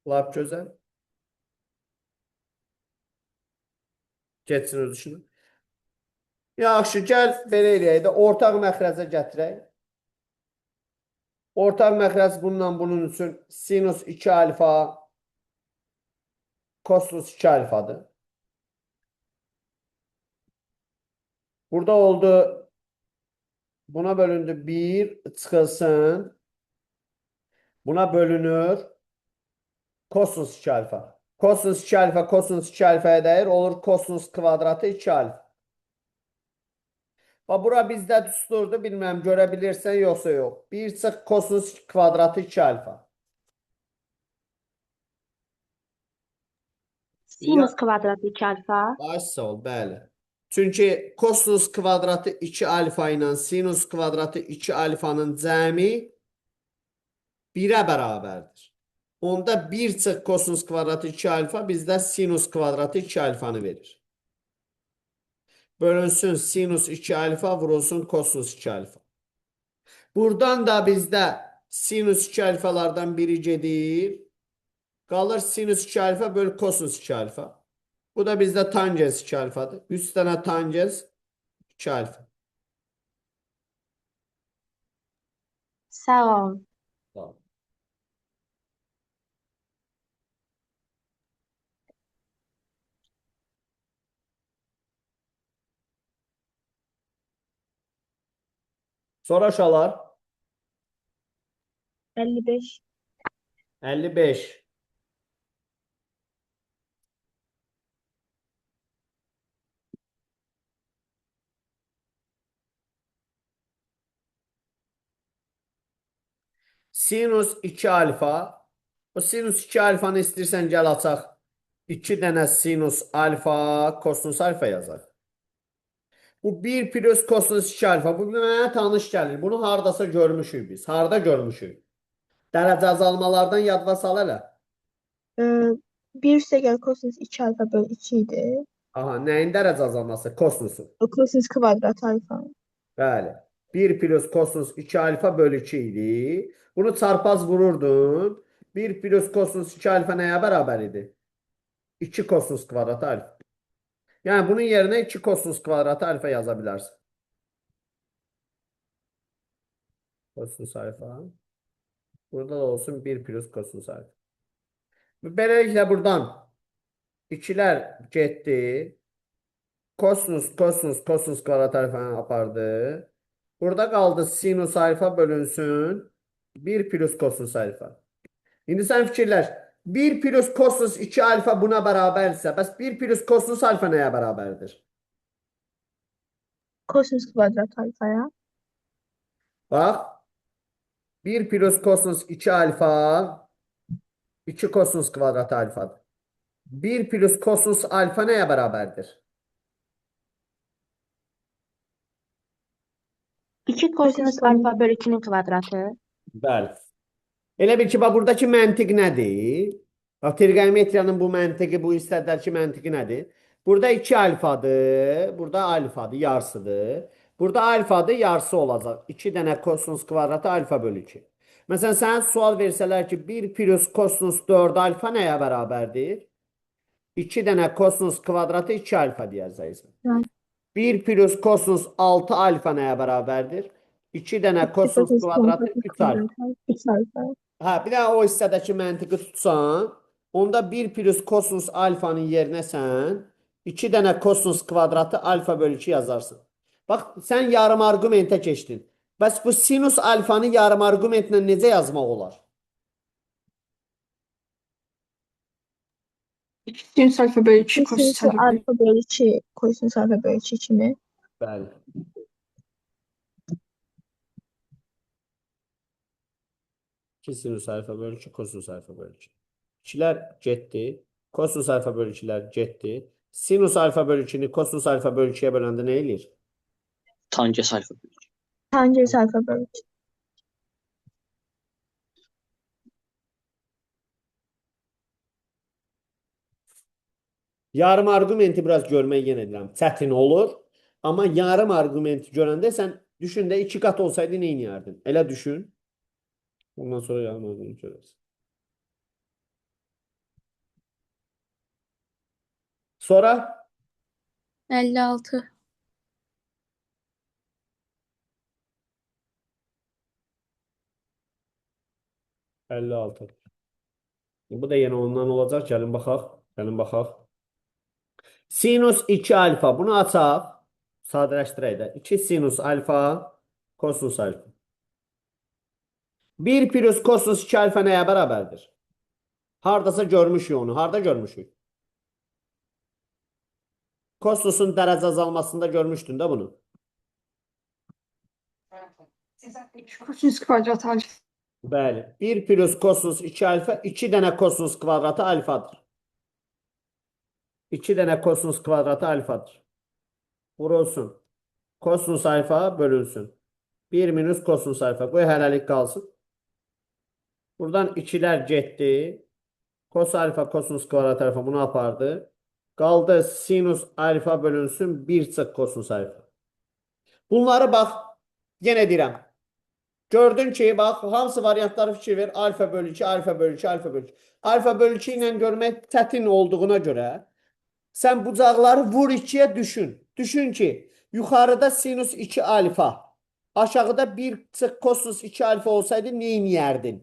Lap gözəl. Getsin öz işini. Yaxşı, gəl belə eləyək də ortaq məxrəcə gətirək. Ortaq məxrəc bunun üçün sinus 2 alfa kosinus 2 alfadır. Burada oldu, buna bölündü 1 çıxılsın. Buna bölünür kosinus 2 alfa. Kosinus 2 alfa kosinus 2 alfaya dəyir, olur kosinus kvadratı 2 alfa. Və bura bizdə düsturdu, bilməm, görə bilirsən, yoxsa yox. 1 çıx kosinus kvadratı 2 alfa. Sinüs kvadratı 2 alfa. Ay sağ ol, bəli. Çünki kosinus kvadratı 2 alfa ilə sinus kvadratı 2 alfanın cəmi 1'ə bərabərdir. Onda 1 çıx kosinus kvadratı 2 alfa bizdə sinus kvadratı 2 alfanı verir. Bölünsün sinus 2 alfa vurulsun kosinus 2 alfa. Buradan da bizdə sinus 2 alfalardan biri gedir. Qalır sinus 2 alfa bölü kosinus 2 alfa. Bu da bizdə tangens 2 alfadır. 100 dənə tangens 2 alfa. Sağ ol. Tamam. Sonra aşağılar 55. 55. Sinus 2 alfa. O sinus 2 alfanı istəyirsən gəl açaq. 2 dənə sinus alfa, kosinus alfa yazaq. Bu 1 plus kosinus 2 alfa. Bu mənə tanış gəlir. Bunu hardasa görmüşük biz. Harda görmüşük? Dərəcə azalmalardan yadva sal hələ. 1 üstə gəl kosinus 2 alfa bölü 2 idi. Aha, nəyin dərəcə azalması? Kosinusun. O kosinus kvadrat alfa. Bəli. 1 plus kosinus 2 alfa bölü 2 idi. Bunu çarpaz vururdun. 1 plus kosinus 2 alfa nəyə bərabər idi? 2 kosinus kvadratı alfa. Yəni bunun yerinə 2 kosinus kvadratı alfa yaza bilərsən. Kosinus alfa. Burada da olsun 1 plus kosinus alfa. Beləliklə buradan 2'lər getdi. Kosinus kvadrat alfanı apardı. Burada qaldı sinus alfa bölünsün 1 plus kosinus alfa. İndi sən fikirləş. 1 plus kosinus 2 alfa buna bərabərsə, bəs 1 plus kosinus alfa nəyə bərabərdir? Kosinus kvadrat alfaya. Bax. 1 plus kosinus 2 alfa 2 kosinus kvadrat alfadır. 1 plus kosinus alfa nəyə bərabərdir? 2 kosinus alfa bölü 2'nin kvadratı. Bəli. Elə bil ki, bax, buradakı məntiq nədir? Bax, trigonometriyanın bu məntiqi, bu istədəki məntiqi nədir? Burada 2 alfadır, burada alfadır, yarısıdır. Burada alfadır, yarısı olacaq. 2 dənə kosinus kvadratı alfa bölü 2. Məsələn, sənə sual versələr ki, 1 plus kosinus 4 alfa nəyə bərabərdir? 2 dənə kosinus kvadratı 2 alfa deyəcəksən. 1 plus kosinus 6 alfa nəyə bərabərdir? 2 dənə kosinus kvadratı 3 alfa. 3 alfa. Hə, bir də o hissədəki məntiqi tutsan, onda 1 plus kosinus alfanın yerinə sən 2 dənə kosinus kvadratı alfa bölü 2 yazarsın. Bax, sən yarım argumentə keçdin. Bəs bu sinus alfanı yarım argumentlə necə yazmaq olar? Sinüs alfa bölü 2 Kosinüs kosinüs alfa bölü 2 kosinüs alfa bölü 2 kimi. Bəli. Sinüs alfa bölü 2, kosinüs alfa bölü 2. 2'lər getdi. Kosinüs alfa bölü 2'lər getdi. Sinüs alfa bölü 2'ni kosinüs alfa bölü 2'yə böləndə nə eləyir? Tangens alfa bölü 2. Tangens alfa bölü 2. Yarım argumenti biraz görmək yenə deyirəm. Çətin olur. Amma yarım argumenti görəndə sən düşün də 2 qat olsaydı nə edərdin? Elə düşün. Ondan sonra yarım argumenti görərsən. Sonra 56. %56. Bu da yenə ondan olacaq. Gəlin baxaq. Gəlin baxaq. Sinus 2 alfa. Bunu açaq. Sadələşdirək də. 2 sinus alfa kosinus alfa. 1 plus kosinus 2 alfa nəyə bərabərdir? Hardasa görmüşük onu. Harda görmüşük? Kosinusun dərəcə azalmasında görmüşdün də bunu. Kosinüs kvadrat alfa. Bəli. 1 plus kosinus 2 alfa 2 dənə kosinus kvadratı alfadır. 2 dənə kosinus kvadratı alfadır. Vurulsun. Kosinus alfa bölünsün. 1 minus kosinus alfa. Qoy hələlik qalsın. Buradan 2'lər getdi. Kos alfa kosinus kvadrat alfa bunu apardı. Qaldı sinus alfa bölünsün 1 çıx kosinus alfa. Bunları bax, yenə deyirəm. Gördün ki, bax, hamısı variantları fikir ver. Alfa bölü 2, alfa bölü 2, alfa bölü 2. Alfa bölü 2 ilə görmək çətin olduğuna görə sən bucaqları vur 2-yə düşün. Düşün ki, yuxarıda sinus 2 alfa, aşağıda 1 çıx kosinus 2 alfa olsaydı neyniyərdin?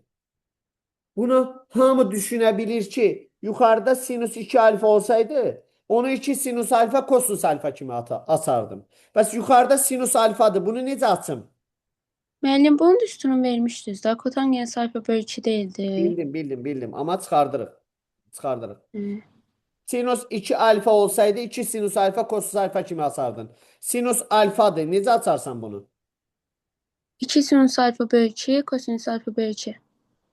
Bunu hamı düşünə bilir ki, yuxarıda sinus 2 alfa olsaydı, onu 2 sinus alfa kosinus alfa kimi asardım. Bəs yuxarıda sinus alfadır. Bunu necə açım? Müəllim, bunun düsturunu vermişdiniz də. Kotangens alfa bölü 2 değildi. Bildim. Amma çıxardırıq. Çıxardırıq. Hı. Sinus 2 alfa olsaydı 2 sinus alfa kosinus alfa kimi asardın. Sinus alfadır. Necə açarsan bunu? 2 sinüs alfa bölü 2, kosinüs alfa bölü 2.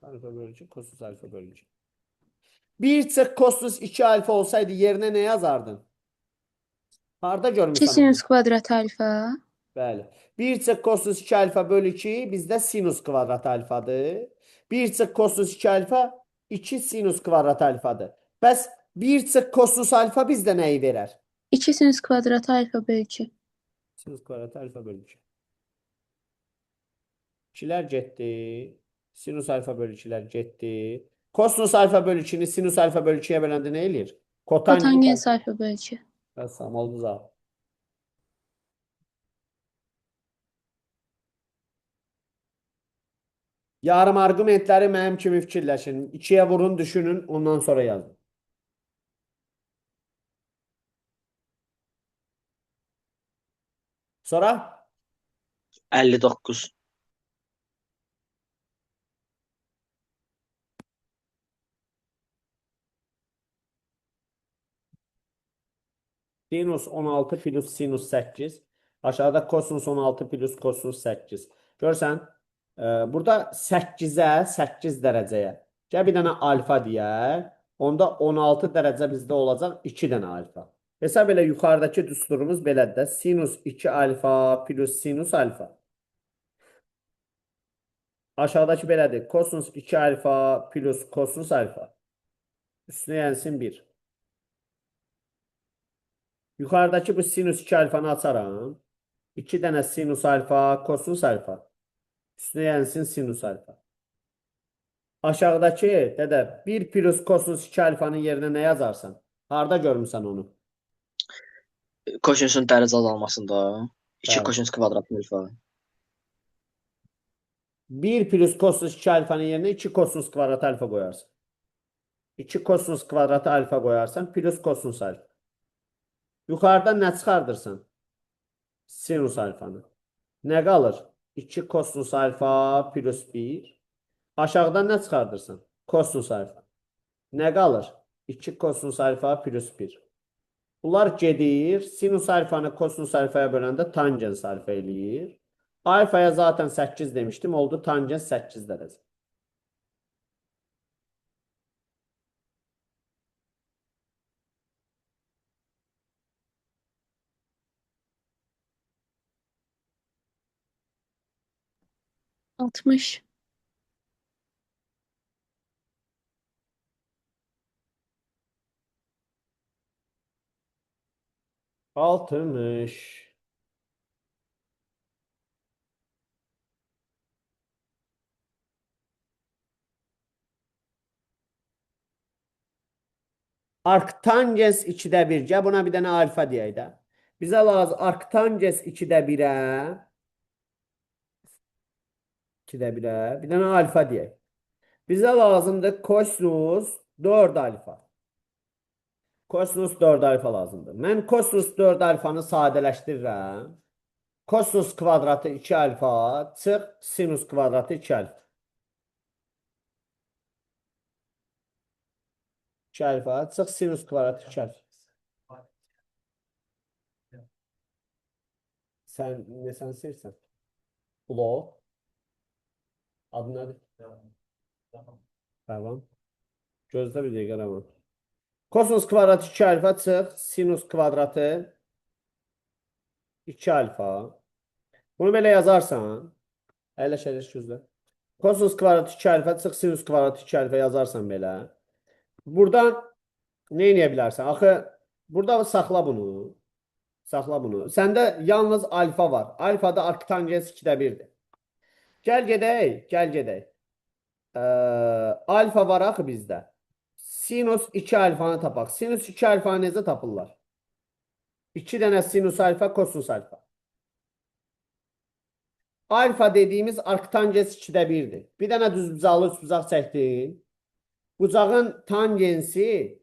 Alfa bölü 2, kosinus alfa bölü 2. 1 çıx kosinus 2 alfa olsaydı yerinə nə yazardın? Harda 2 görmüsən onu? sinüs kvadrat alfa. Bəli. 1 çıx kosinus 2 alfa bölü 2 bizdə sinus kvadrat alfadır. 1 çıx kosinus 2 alfa 2 sinus kvadrat alfadır. Bəs 1 çıx kosinus alfa bizdə nəyi verər? 2 sinüs kvadrat alfa bölü 2. Sinus kvadrat alfa bölü 2. 2'lər getdi. Sinus alfa bölü 2'lər getdi. Kosinus alfa bölü 2'ni sinus alfa bölü 2'yə böləndə nə eləyir? Kotangens alfa bölü 2. Tamam oldu zaten. Yarım arqumentləri mənim kimi fikirləşin. 2'yə vurun, düşünün, ondan sonra yazın. Sonra 59. sinus 16 plus sinus 8. Aşağıda kosinus 16 plus kosinus 8. Görsən, burada 8'ə, 8 dərəcəyə. Gəl bir dənə alfa deyək. Onda 16 dərəcə bizdə olacaq 2 dənə alfa. Hesab elə yuxarıdakı düsturumuz belədir də. Sinus 2 alfa plus sinus alfa. Aşağıdakı belədir. Kosinus 2 alfa plus kosinus alfa. Üstünə yensin 1. Yuxarıdakı bu sinus 2 alfanı açaram. 2 dənə sinus alfa, kosinus alfa. Üstünə yensin sinus alfa. Aşağıdakı dədə 1 plus kosinus 2 alfanın yerinə nə yazarsan? Harda görmüsən onu? Kosinüsün dərəcə azalmasında 2 Bəli. kosinüs kvadrat alfa. 1 plus kosinus 2 alfanın yerinə 2 kosinus kvadrat alfa qoyarsan. 2 kosinus kvadrat alfa qoyarsan plus kosinus alfa. Yuxarıdan nə çıxardırsan? Sinus alfanı. Nə qalır? 2 kosinus alfa plus 1. Aşağıdan nə çıxardırsan? Kosinus alfa. Nə qalır? 2 kosinus alfa plus 1. Bunlar gedir. Sinus alfanı kosinus alfaya böləndə tangens alfa eləyir. Alfaya zaten 8 demiştim. Oldu tangens 8 dərəcə. Altmış. Altmış. Arktangens 2'də 1. Gəl buna bir dənə alfa deyək də. Bizə lazım arktangens 2'də 1'ə. 2'də 1'ə. Bir dənə alfa deyək. Bizə lazımdır kosinus 4 alfa. Kosinus 4 alfa lazımdır. Mən kosinus 4 alfanı sadələşdirirəm. Kosinus kvadratı 2 alfa çıx sinus kvadratı 2 alfa. 2 alfa çıx sinus kvadratı 2 alfa. Sən nesən istəyirsən? Blok. Adı nədir? Tamam. Gözlə bir dəqiqə amma. Kosinus kvadratı 2 alfa çıx sinus kvadratı 2 alfa. Bunu belə yazarsan, əyləş gözlə. Kosinus kvadratı 2 alfa çıx sinus kvadratı 2 alfa yazarsan belə. Buradan nə edə bilərsən? Axı burada saxla bunu. Saxla bunu. Səndə yalnız alfa var. Alfada arktangens 2-də 1-dir. Gəl gedək. Alfa var axı bizdə. Sinus 2 alfanı tapaq. Sinus 2 alfanı necə tapırlar? 2 dənə sinus alfa, kosinus alfa. Alfa dediyimiz arktangens 2-də 1-dir. Bir dənə düzbucaqlı üçbucaq çəkdin. Bucağın tangensi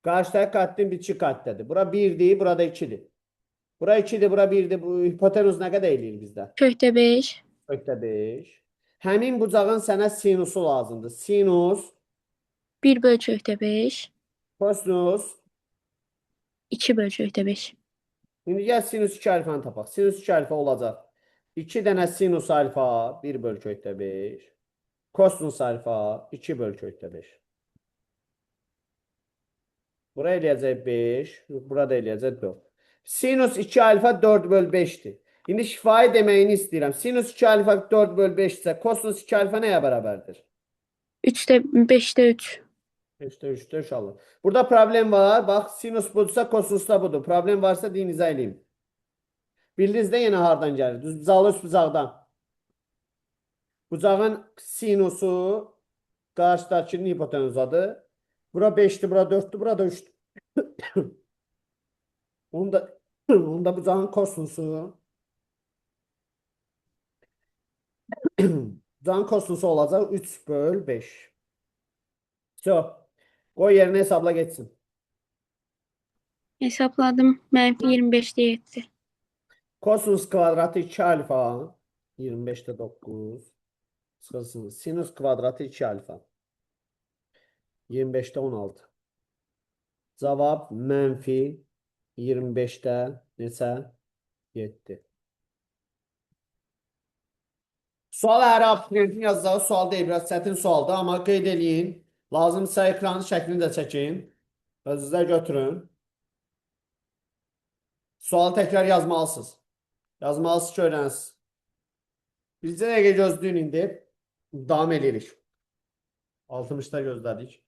qarşıdakı kattın bitişik kattadır. Bura 1'dir, burada 2'dir. Bura 2'dir, bura 1'dir. Bu hipotenuz nə qədər eləyir bizdə? Kökdə 5. Kökdə 5. Həmin bucağın sənə sinusu lazımdır. Sinus, 1 böl kökdə 5. kosinus. 2 böl kökdə 5. İndi gəl sinus 2 alfanı tapaq. Sinus 2 alfa olacaq. 2 dənə sinus alfa 1 böl kökdə 5. Kosinus alfa 2 böl kökdə 5. Bura eləyəcək 5. Burada eləyəcək 4. Sinus 2 alfa 4 böl 5'dir. İndi şifayı deməyini istəyirəm. Sinus 2 alfa 4 böl 5 isə kosinus 2 alfa nəyə bərabərdir? 3'də 5'də 3. 5'də 3'də inşallah. Burada problem var. Bax sinus budursa kosinus da budur. Problem varsa deyin izah edeyim. Bildiniz də yenə hardan gəlir? Düzbucaqlı üçbucaqdan. Bucağın sinusu qarşıdakının hipotenuzadır. Bura 5'dir, bura 4'dür, bura da 3'dür. Onda bucağın kosinusu bucağın kosinusu olacaq 3 böl 5. So, qoy yerinə hesabla geçsin. Hesapladım. Mənfi 25'də 7. Kosinus kvadratı 2 alfa 25'də 9 çıxılsın. Sinus kvadratı 2 alfa 25'də 16. Cavab mənfi 25'də neçə? 7. Sual hər abituriyentin yazacağı sual deyil, biraz çətin sualdır, amma qeyd eləyin. Lazımsa ekranın şəklini də çəkin. Özünüzdə götürün. Sualı təkrar yazmalısınız. Yazmalısınız ki, öyrənsiniz. Bizcə dəqiqə gözləyin indi. Davam edirik. 60'da gözlədik.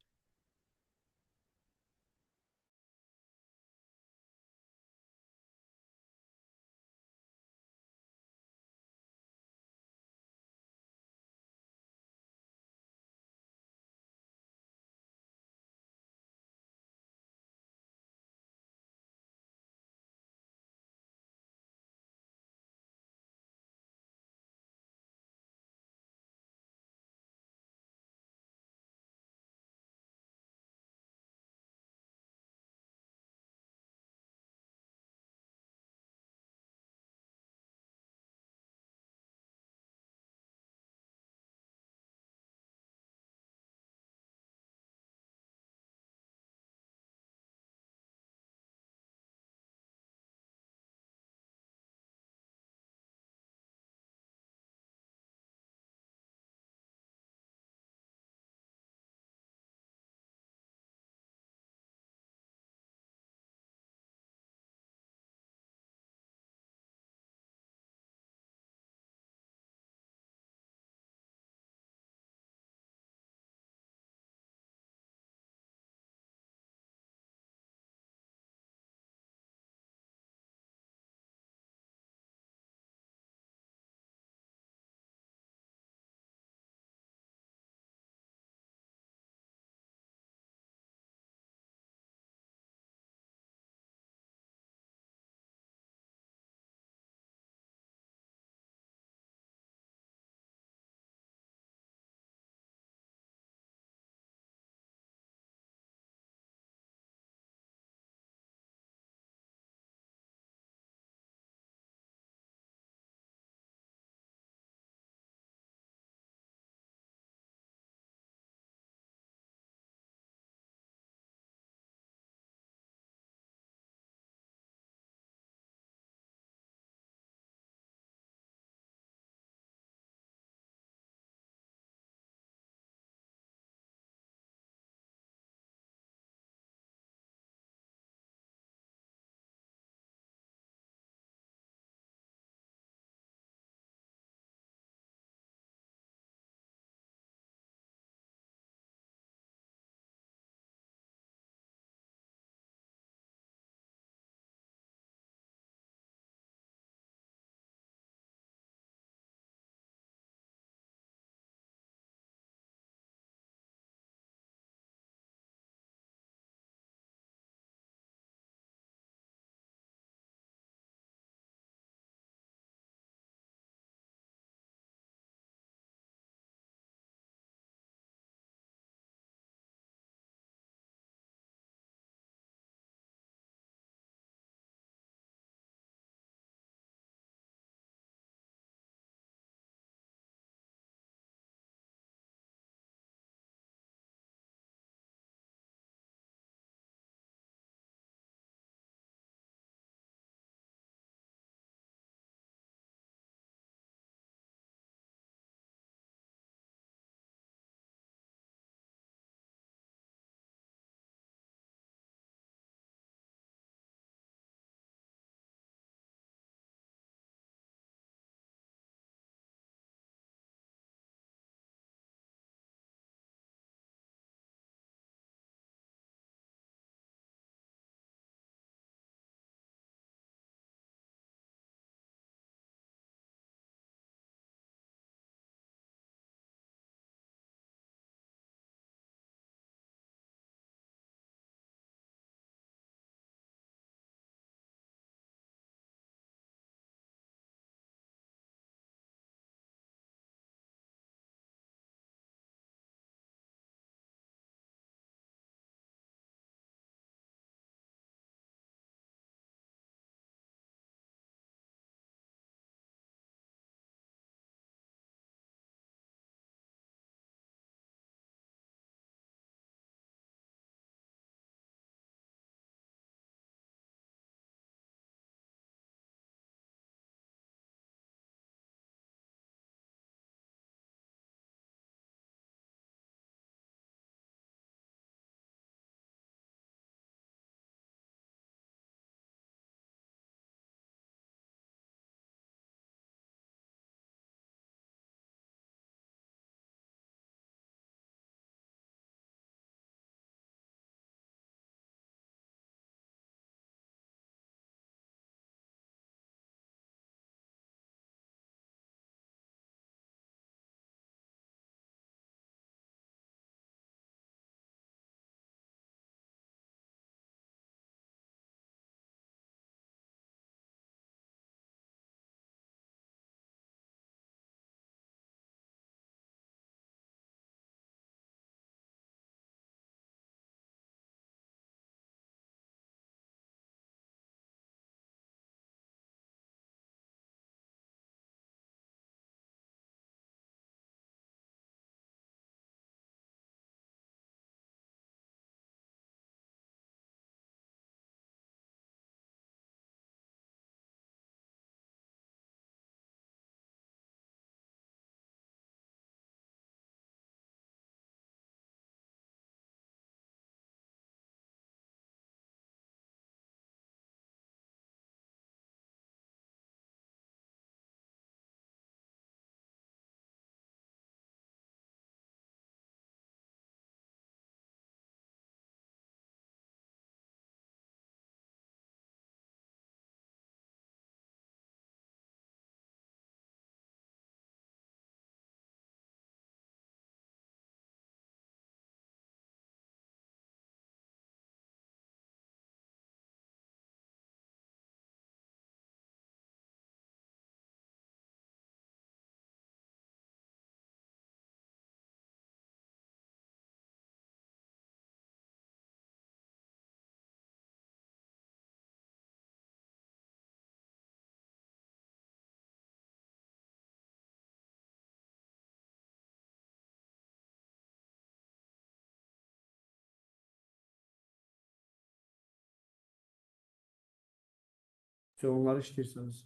Siz onları işləyirsiniz.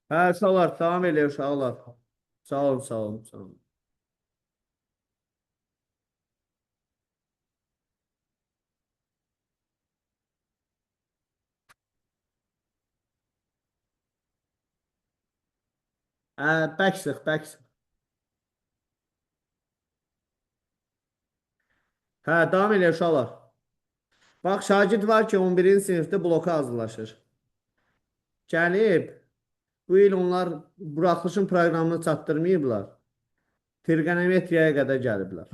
Hə, uşaqlar, salam elə uşaqlar. Sağ olun, sağ olun, sağ olun. Hə, bək sıx, bək sıx. Hə, davam elə uşaqlar. Bax, şagird var ki, 11-ci sinifdə bloka hazırlaşır. Gəlib, bu il onlar buraxılışın proqramını çatdırmayıblar. Trigonometriyaya qədər gəliblər.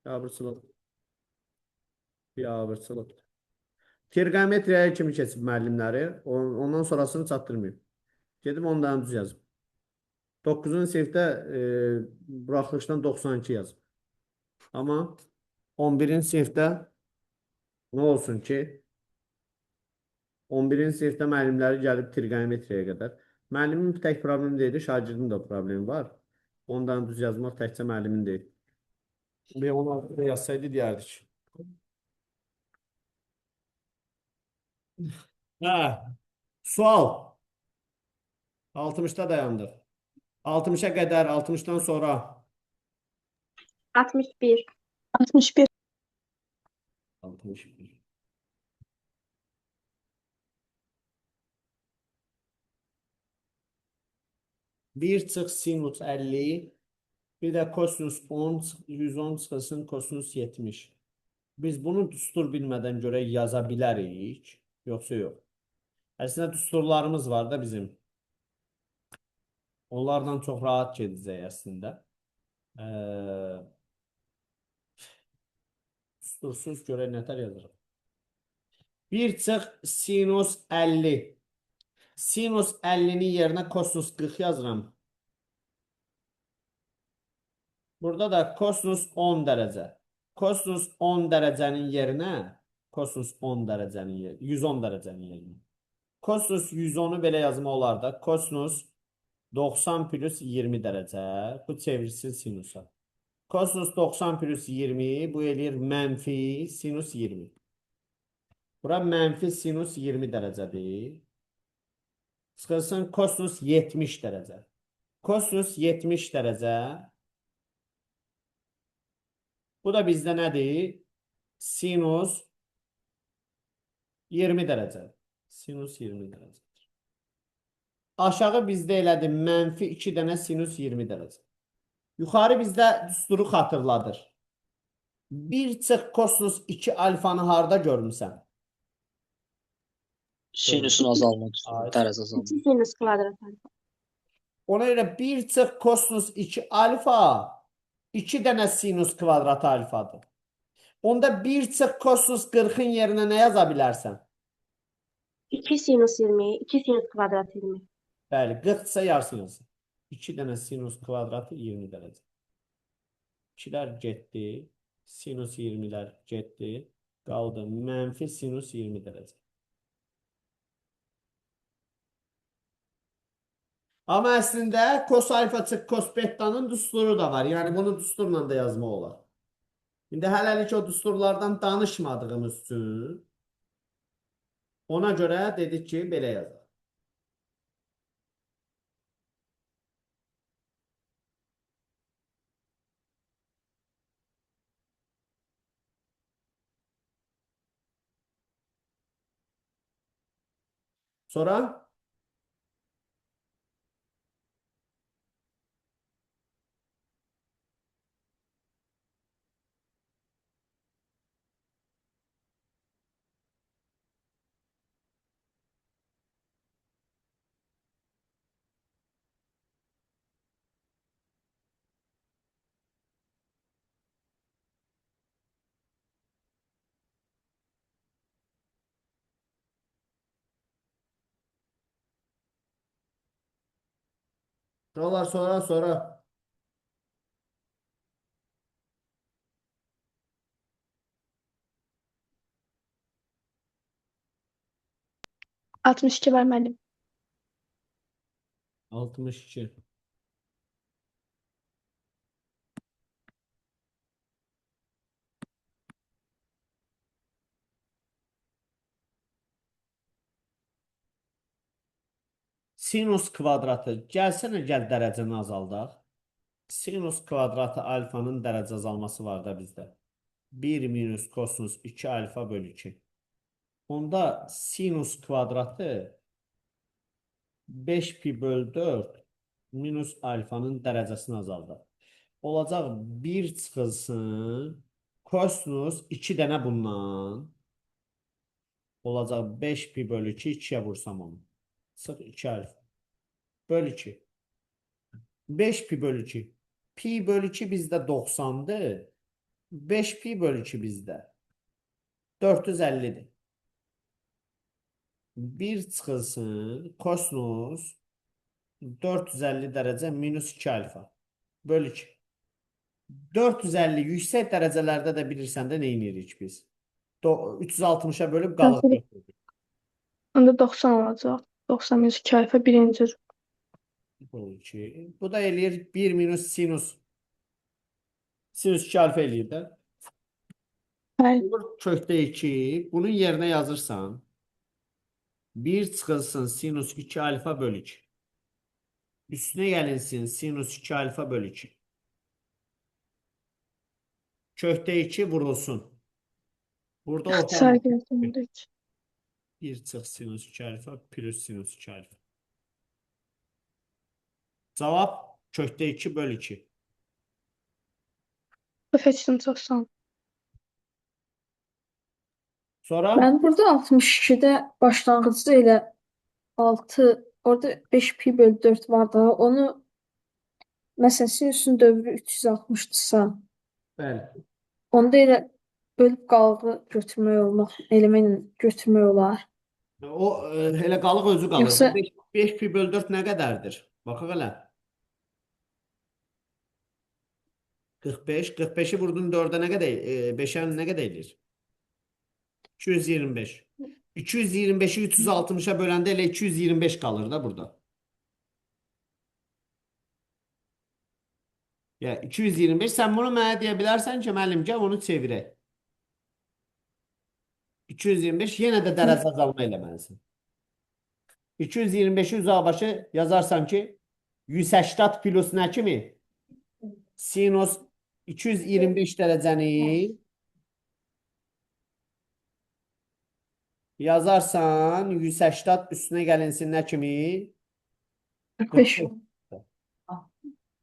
Biabırçılıq. Biabırçılıq. Trigonometriyaya kimi keçib müəllimləri, ondan sonrasını çatdırmayıb. Gedib ondan düz yazıb. 9-cu sinifdə buraxılışdan 92 yazıb. Amma 11-ci sinifdə nə olsun ki, 11-ci sinifdə müəllimləri gəlib trigonometriyaya qədər. Müəllimin tək problemi deyil, şagirdin də problemi var. Ondan düz yazmaq təkcə müəllimin deyil. Və onu altında yazsaydı deyərdik. Hə, sual. 60-da dayandır. 60-a qədər, 60-dan sonra 61. 61. 61. Bir çıx sinus 50, bir də kosinus 10, 110 çıxılsın kosinus 70. Biz bunu düstur bilmədən görə yaza bilərik, yoxsa yox? Əslində düsturlarımız var da bizim. Onlardan çox rahat gedəcək əslində. Düstursuz görək nətər yazırıq. Bir çıx sinus 50. Sinus 50-nin yerinə kosinus 40 yazıram. Burada da kosinus 10 dərəcə. Kosinus 10 dərəcənin yerinə, kosinus 10 dərəcənin yerinə, 110 dərəcənin yerinə. Kosinus 110-u belə yazma olar da, kosinus 90 plus 20 dərəcə, bu çevirsin sinusa. Kosinus 90 plus 20, bu eləyir mənfi sinus 20. Bura mənfi sinus 20 dərəcədir. Çıxılsın kosinus 70 dərəcə. Kosinus 70 dərəcə. Bu da bizdə nədir? Sinus 20 dərəcə. Sinus 20 dərəcədir. Aşağı bizdə elədir mənfi 2 dənə sinus 20 dərəcə. Yuxarı bizdə düsturu xatırladır. Bir çıx kosinus 2 alfanı harda görmüsən? Sinusun azalma, tərəz 2 azalma. sinüs kvadrat alfa. Ona görə bir çıx kosinus 2 alfa 2 dənə sinus kvadratı alfadır. Onda bir çıx kosinus 40-ın yerinə nə yaza bilərsən? 2 sinüs 20, 2 sinüs kvadrat 20. Bəli, 40-sa yarısını yazın. 2 dənə sinus kvadratı 20 dərəcə. 2-lər getdi. Sinus 20-lər getdi. Qaldı mənfi sinus 20 dərəcə. Amma əslində kos alfa çıx kos betanın düsturu da var. Yəni bunu düsturla da yazmaq olar. İndi hələlik o düsturlardan danışmadığımız üçün ona görə dedik ki, belə yazaq. Sonra sonra 62 var müəllim. 62. Sinus kvadratı. Gəlsənə gəl dərəcəni azaldaq. Sinus kvadratı alfanın dərəcə azalması var da bizdə. 1 minus kosinus 2 alfa bölü 2. Onda sinus kvadratı 5 pi bölü 4 minus alfanın dərəcəsini azaldaq. Olacaq 1 çıxılsın kosinus 2 dənə bundan. Olacaq 5 pi bölü 2 2'ye vursam onu. Sıx 2 alfa. Bölü 2. 5 pi bölü 2. Pi bölü 2 bizdə 90'dır. 5 pi bölü 2 bizdə 450'dir. 1 çıxılsın kosinus 450 dərəcə minus 2 alfa. Bölü 2. 450 yüksək dərəcələrdə də bilirsən də nə edirik biz? 360'a bölüb qalıq Bəli. götürürük. Onda 90 olacaq. 90 minus 2 alfa birinci. Bölü 2. Bu da eləyir 1 minus sinus. Sinus 2 alfa eləyir də. Bəli. Olur kökdə 2. Bunun yerinə yazırsan. 1 çıxılsın sinus 2 alfa bölü 2. Üstünə gəlinsin sinus 2 alfa bölü 2. Kökdə 2 vurulsun. Burada İxtisar ortam gəldik. 1 çıx sinus 2 alfa plus sinus 2 alfa. Cavab kökdə 2 bölü 2. Seçdim 90. Sonra Mən burada 62-də başlanğıcda elə 6, orada 5 pi bölü 4 var da, onu məsələn sinusun dövrü 360-dırsa, bəli. onda elə bölüb qalığı götürmək olmaq, eləməklə götürmək olar. O elə qalıq özü qalır. Yoxsa- 5 pi bölü 4 nə qədərdir? Baxaq elə. 45. 45'i vurdun 4'e nə qədər? 5'e nə qədər edir? 225. 225'i 360'a böləndə elə 225 qalır da burada. Ya 225 sən bunu mənə deyə bilərsən ki, müəllim gəl onu çevirək. 225 yenə də dərəcə azalma eləməlisən. 225'i uzağa başı yazarsan ki 180 plus nə kimi? Sinus 225 dərəcəni yazarsan 180 üstünə gəlinsin nə kimi? 45.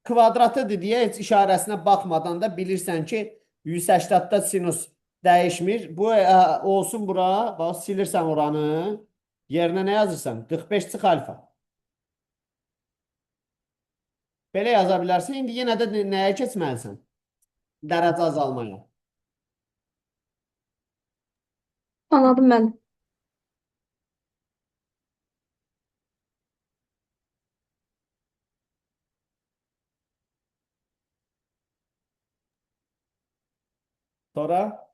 Kvadratıdır deyə heç işarəsinə baxmadan da bilirsən ki 180'da sinus dəyişmir. Bu olsun bura. Bax silirsən oranı. Yerinə nə yazırsan? 45 çıx alfa. Belə yaza bilərsən. İndi yenə də nəyə keçməlisən? Dərəcə azalmaya. Anladım mən. Sonra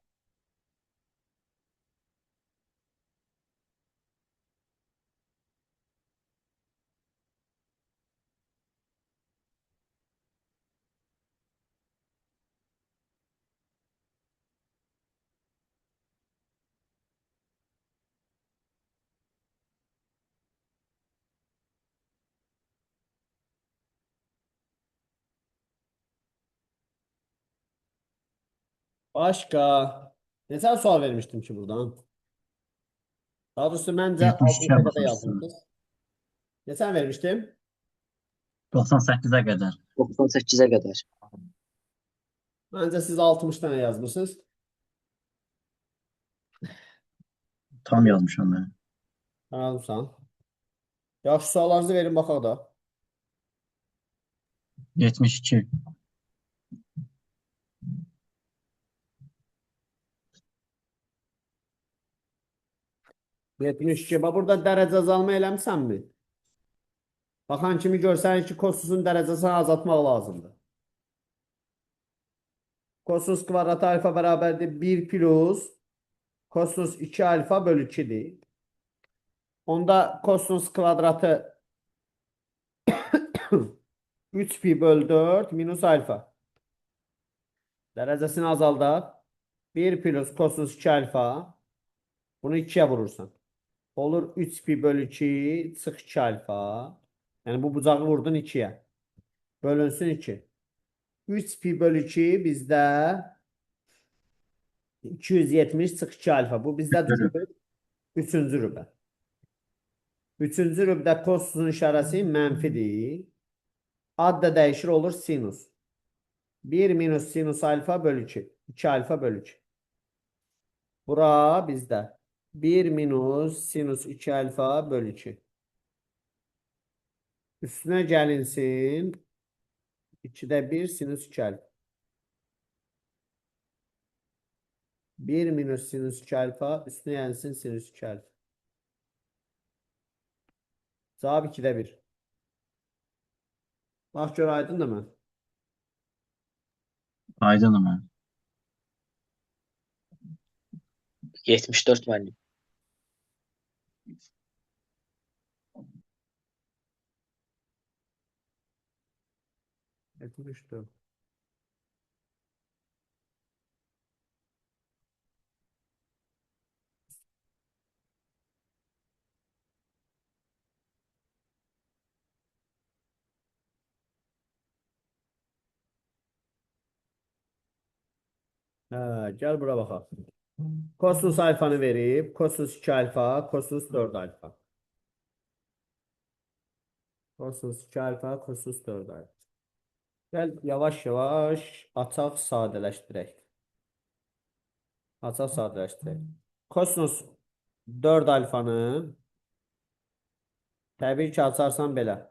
başqa neçə sual vermişdim ki buradan? Daha doğrusu məncə 72'ye 60'a qədər basmışsınız. yazmışdınız. Neçə vermişdim? 98'e kadar. 98'e kadar. Məncə siz 60 dənə yazmışsınız. Tam yazmışım ben. Anlamışsan. Yaxşı suallarınızı verin baxaq da. 72. Yetmiş iki. Bax burada dərəcə azalma eləmisənmi? Baxan kimi görsən ki, kosinüsün dərəcəsini azaltmaq lazımdır. Kosinüs kvadratı alfa bərabərdir 1 plus kosinüs 2 alfa bölü 2'dir. Onda kosinüs kvadratı 3 pi bölü 4 minus alfa. Dərəcəsini azaldaq. 1 plus kosinüs 2 alfa. Bunu 2'ye vurursan. Olur 3 pi bölü 2 çıx 2 alfa. Yəni bu bucağı vurdun 2-yə. Bölünsün 2. 3 pi bölü 2 bizdə 270 çıx 2 alfa. Bu bizdə Üçüncü. düşür 3-cü rübə. 3-cü rübdə kosusun işarəsi mənfidir. Ad da dəyişir olur sinus. 1 minus sinus alfa bölü 2. 2 alfa bölü 2. Bura bizdə 1 minus sinus 2 alfa bölü 2. Üstünə gəlinsin 2'də 1 sinüs 2 alfa. 1 minus sinüs 2 alfa üstüne yensin sinüs 2 alfa. Cevap 2'də 1. Bax gör aydın da mı? Aydınım mən. 74 müəllim. Etmiştim. Gel bura bakalım. Kosinüs alfanı verip kosinüs 2 alfa, kosinüs 4 alfa. Kosinüs 2 alfa, kosinüs 4 alfa. Gel yavaş yavaş açaq sadələşdirək. Açaq sadələşdirək. Kosinüs 4 alfanı təbii ki açarsan belə.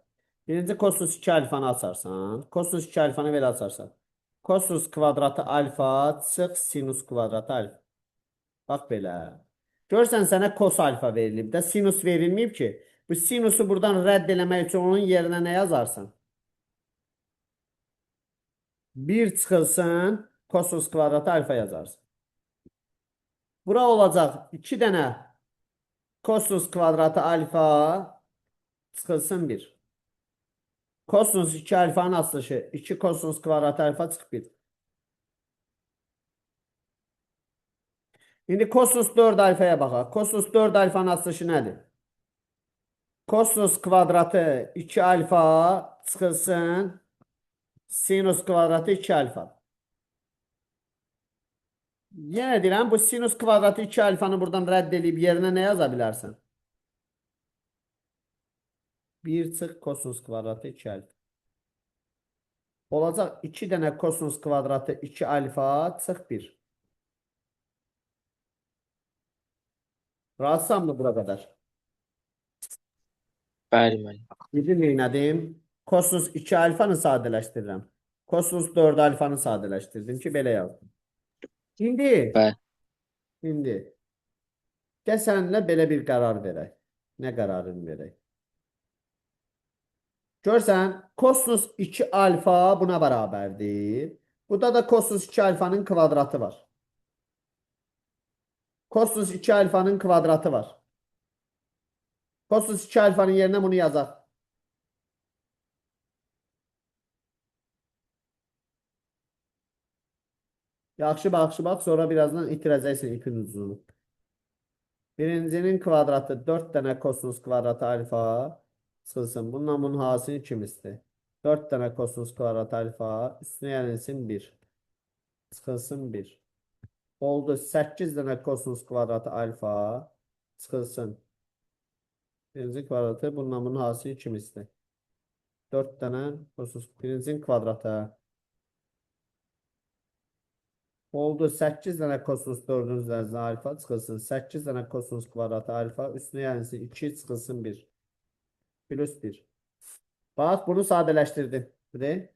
Birinci kosinüs 2 alfanı açarsan. Kosinüs 2 alfanı belə açarsan. Kosinüs kvadratı alfa çıx sinus kvadratı alfa. Bax belə. Görsən sənə kos alfa verilib də sinus verilməyib ki. Bu sinusu buradan rədd eləmək üçün onun yerinə nə yazarsan? 1 çıxılsın kosinus kvadratı alfa yazarsın. Bura olacaq 2 dənə kosinus kvadratı alfa çıxılsın 1. Kosinus 2 alfanın açılışı 2 kosinus kvadratı alfa çıx 1. İndi kosinus 4 alfaya baxaq. Kosinus 4 alfanın açılışı nədir? Kosinus kvadratı 2 alfa çıxılsın sinus kvadratı 2 alfa. Yenə deyirəm, bu sinus kvadratı 2 alfanı buradan rədd edib yerinə nə yaza bilərsən? 1 çıx kosinus kvadratı 2 alfa. Olacaq 2 dənə kosinus kvadratı 2 alfa çıx 1. Rahatsam mı bura qədər? Bəli müəllim. Bizi neylədim? Kosinus 2 alfanı sadələşdirirəm. Kosinus 4 alfanı sadələşdirdim ki, belə yazdım. İndi gəl səninlə belə bir qərar verək. Nə qərarını verək? Görsən, kosinus 2 alfa buna bərabərdir. Burada da kosinus 2 alfanın kvadratı var. Kosinus 2 alfanın kvadratı var. Kosinus 2 alfanın yerinə bunu yazaq. Yaxşı bax, sonra birazdan itirəcəksin ipin ucunu. Birincinin kvadratı 4 dənə kosinus kvadratı alfa çıxılsın. Bununla bunun hasini kimisdir? 4 dənə kosinus kvadratı alfa üstünə yenilsin 1. Çıxılsın 1. Oldu 8 dənə kosinus kvadratı alfa çıxılsın. Birinci kvadratı bununla bunun hasini kimisdir? 4 dənə kosinus birincinin kvadratı. Oldu 8 dənə kosinus 4-ün üzərinə alfa çıxılsın. 8 dənə kosinus kvadratı alfa üstünə yenilsin 2 çıxılsın 1. Plus 1. Bax bunu sadələşdirdim.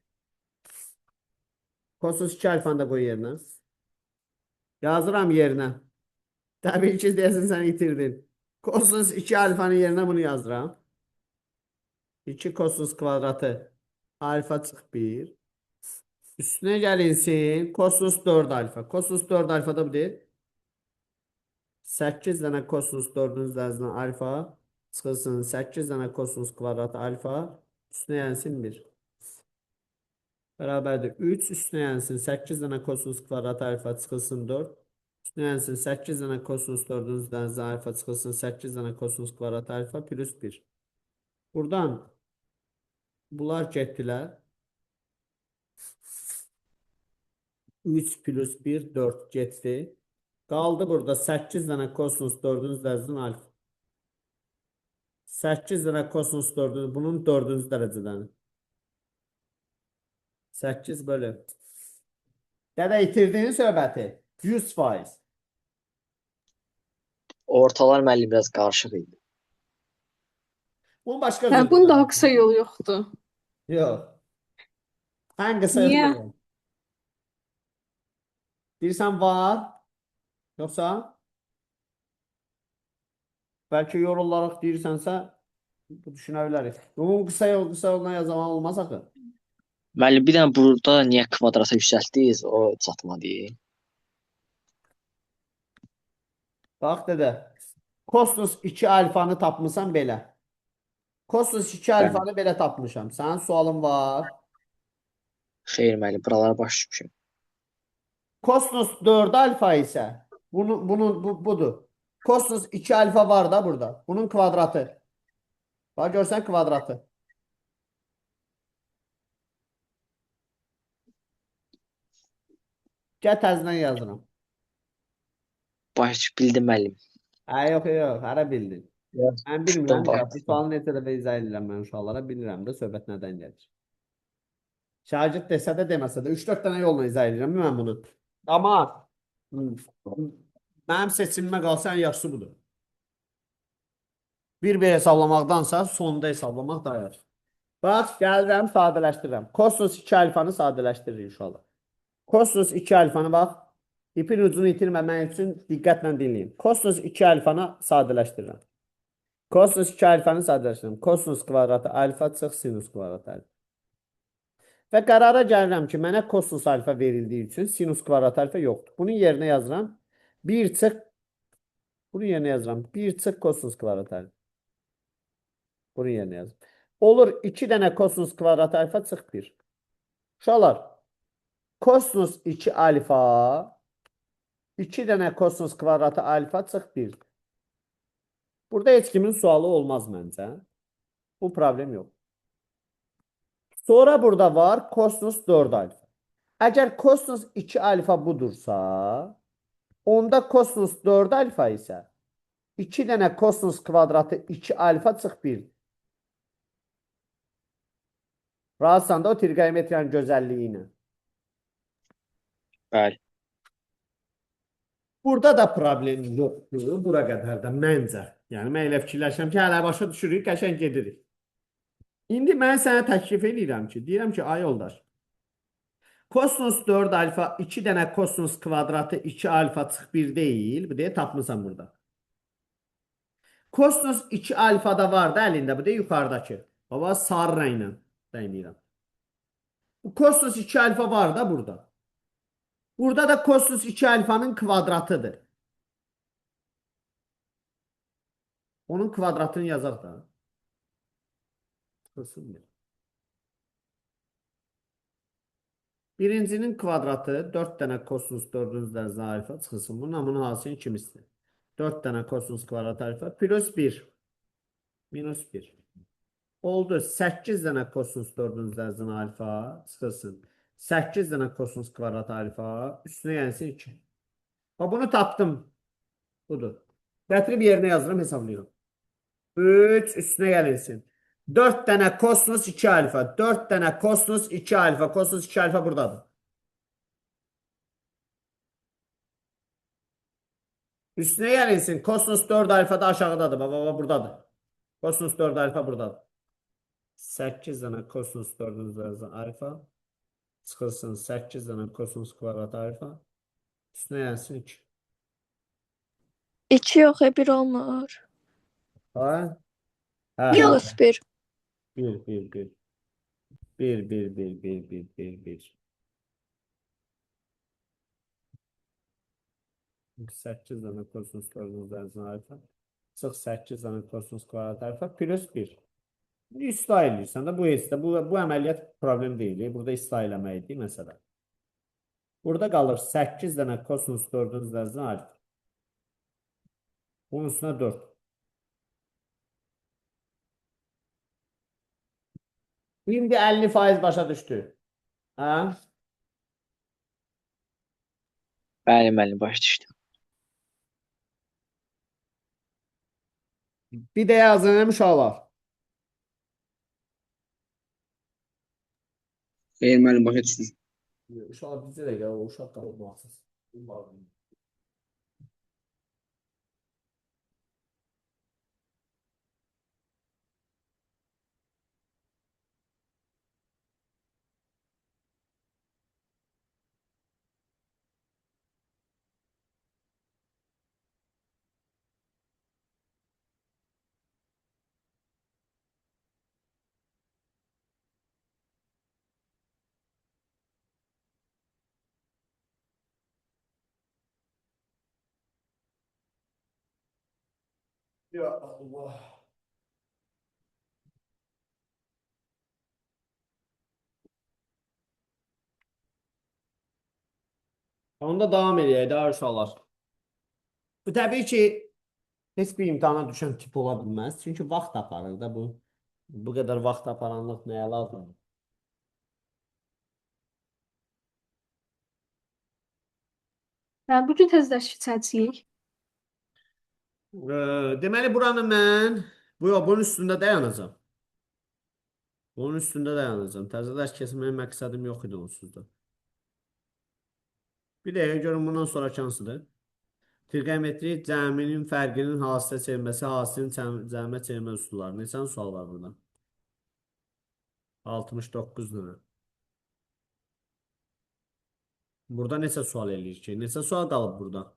Kosinus 2 alfanı da qoy yerinə. Yazıram yerinə. Təbii ki deyəsin sən itirdin. Kosinus 2 alfanın yerinə bunu yazıram. 2 kosinus kvadratı alfa çıx 1. Üstüne gəlinsin kosinus 4 alfa. Kosinus 4 alfa da bu deyil. 8 dənə kosinus 4-ün üzərinə alfa çıxılsın. 8 dənə kosinus kvadratı alfa üstünə yenilsin 1. Bərabərdir 3 üstünə yenilsin 8 dənə kosinus kvadratı alfa çıxılsın 4. Üstünə yenilsin 8 dənə kosinus 4-ün üzərinə alfa çıxılsın 8 dənə kosinus kvadratı alfa plus 1. Buradan Bunlar getdilər. 3 plus 1 4 getdi. Qaldı burada 8 dənə kosinus 4-cü dərəcədən alfa. 8 dənə kosinus 4-cü, bunun 4-cü dərəcədən. 8 bölü. Dədə itirdiyin söhbəti 100%. Ortalar müəllim biraz qarışıq idi. Bunun başqa Hə, yolu bunun da daha var. qısa yolu yoxdur. Yox. Ən qısa Niyə? yolu var. Deyirsən var, yoxsa bəlkə yol olaraq deyirsənsə bu düşünə bilərik. Bunun qısa yoluna yazmaq olmaz axı. Müəllim bir dənə burada niyə kvadrata yüksəltdiniz? O çatmadı. Bax dədə. Kosinus 2 alfanı tapmısan belə. Kosinus 2 alfanı belə tapmışam. Sənin sualın var. Xeyr müəllim, buralara baş düşmüşəm. Kosinus 4 alfa isə budur. Kosinus 2 alfa var da burada. Bunun kvadratı. Bax görsən kvadratı. Gəl təzədən yazıram. Baş bildim müəllim. Yox, hara bildin? Mən bilmirəm Tutdum, ya. Bu baxdım. sualı necə dəfə izah edirəm mən uşaqlara bilirəm də söhbət nədən gəlir. Şagird desə də deməsə də 3-4 dənə yolla izah edirəm mən bunu. Amma mənim seçimimə qalsa ən yaxşısı budur. Bir hesablamaqdansa sonda hesablamaq daha yaxşı. Bax, gəlirəm, sadələşdirirəm. Kosinus 2 alfanı sadələşdiririk uşaqlar. Kosinus 2 alfanı bax, ipin ucunu itirməmək üçün diqqətlə dinləyin. Kosinus 2 alfanı sadələşdirirəm. Kosinus 2 alfanı sadələşdirirəm. Kosinus kvadratı alfa çıx sinus kvadratı alfa. Və qərara gəlirəm ki, mənə kosinus alfa verildiyi üçün sinus kvadratı alfa yoxdur. Bunun yerinə yazıram. 1 çıx bunun yerinə yazıram. 1 çıx kosinus kvadratı alfa. Bunun yerinə yazıram. Olur 2 dənə kosinus kvadratı alfa çıx 1. Uşaqlar, kosinus 2 alfa 2 dənə kosinus kvadratı alfa çıx 1. Burada heç kimin sualı olmaz məncə. Bu problem yox. Sonra burada var kosinus 4 alfa. Əgər kosinus 2 alfa budursa, onda kosinus 4 alfa isə 2 dənə kosinus kvadratı 2 alfa çıx 1. Razısan da o trigonometriyanın gözəlliyi ilə. Bəli. Burada da problem yoxdur. Bura qədər də məncə. Yəni mən elə fikirləşirəm ki, hələ başa düşürük, qəşəng gedirik. İndi mən sənə təklif edirəm ki, deyirəm ki, ay yoldaş, kosinus 4 alfa 2 dənə kosinus kvadratı 2 alfa çıx 1 deyil. Bu deyə tapmısan burada. Kosinus 2 alfa da var da əlində. Bu deyə yuxarıdakı. Baba sarı rənglə rəngləyirəm. Kosinus 2 alfa var da burada. Burada da kosinus 2 alfanın kvadratıdır. Onun kvadratını yazaq da. Birincinin kvadratı 4 dənə kosinus 4-cü dərəcədən alfa çıxılsın. Bunun hamının hasının kimisidir. 4 dənə kosinus kvadratı alfa plus 1 minus 1. Oldu 8 dənə kosinus 4-cü dərəcədən alfa çıxılsın. 8 dənə kosinus kvadratı alfa üstünə gəlsin 2. Bunu tapdım. Budur. Gətirib yerinə yazıram, hesablayıram. 3 üstünə gəlinsin. 4 dənə kosinus 2 alfa. 4 dənə kosinus 2 alfa. Kosinus 2 alfa buradadır. Üstünə gəlinsin. Kosinus 4 alfa da aşağıdadır. Baba buradadır. Kosinus 4 alfa buradadır. 8 dənə kosinus 4-cü dərəcədən alfa. Çıxılsın 8 dənə kosinus kvadratı alfa. Üstünə gəlsin 2. 2 yox, 1 olmur. Ha? Hə. Minus 1. 1, 1, 1. 1, 1, 1, 1, 1, 1, 1. 8 dənə kosinus 4-cü dərəcədən alfa. Çıx 8 dənə kosinus kvadratı alfa plus 1. İslah edirsən də bu əməliyyat problem deyil. Burada islah eləməkdir məsələ. Burada qalır 8 dənə kosinus 4-cü dərəcədən alfa. Bunun üstünə 4. İndi 50% başa düşdü. Ha? Bəli, müəllim, başa düşdüm. Bir də yazın uşaqlar. Xeyr müəllim, başa düşdük. Uşaqlar bizə də gəl, o uşaq qalmaqsız. Ya Allah. Onda davam edək də uşaqlar. Bu təbii ki, heç bir imtahana düşən tip ola bilməz. Çünki vaxt aparır da bu. Bu qədər vaxt aparanlıq nəyə lazımdır? Yəni bu gün tez dərs keçəcəyik. Deməli buranı mən bunun üstündə dayanacağam. Bunun üstündə dayanacağam. Təzə dərs keçməyə məqsədim yox idi onsuz da. Bir dəqiqə görün bundan sonraki hansıdır? Trigonometri cəminin fərqinin hasilə çevirməsi, hasilin cəmə çevirmə üsulları. Neçən sual var burada? 69 dənə. Burada neçə sual eləyir ki? Neçə sual qalıb burada?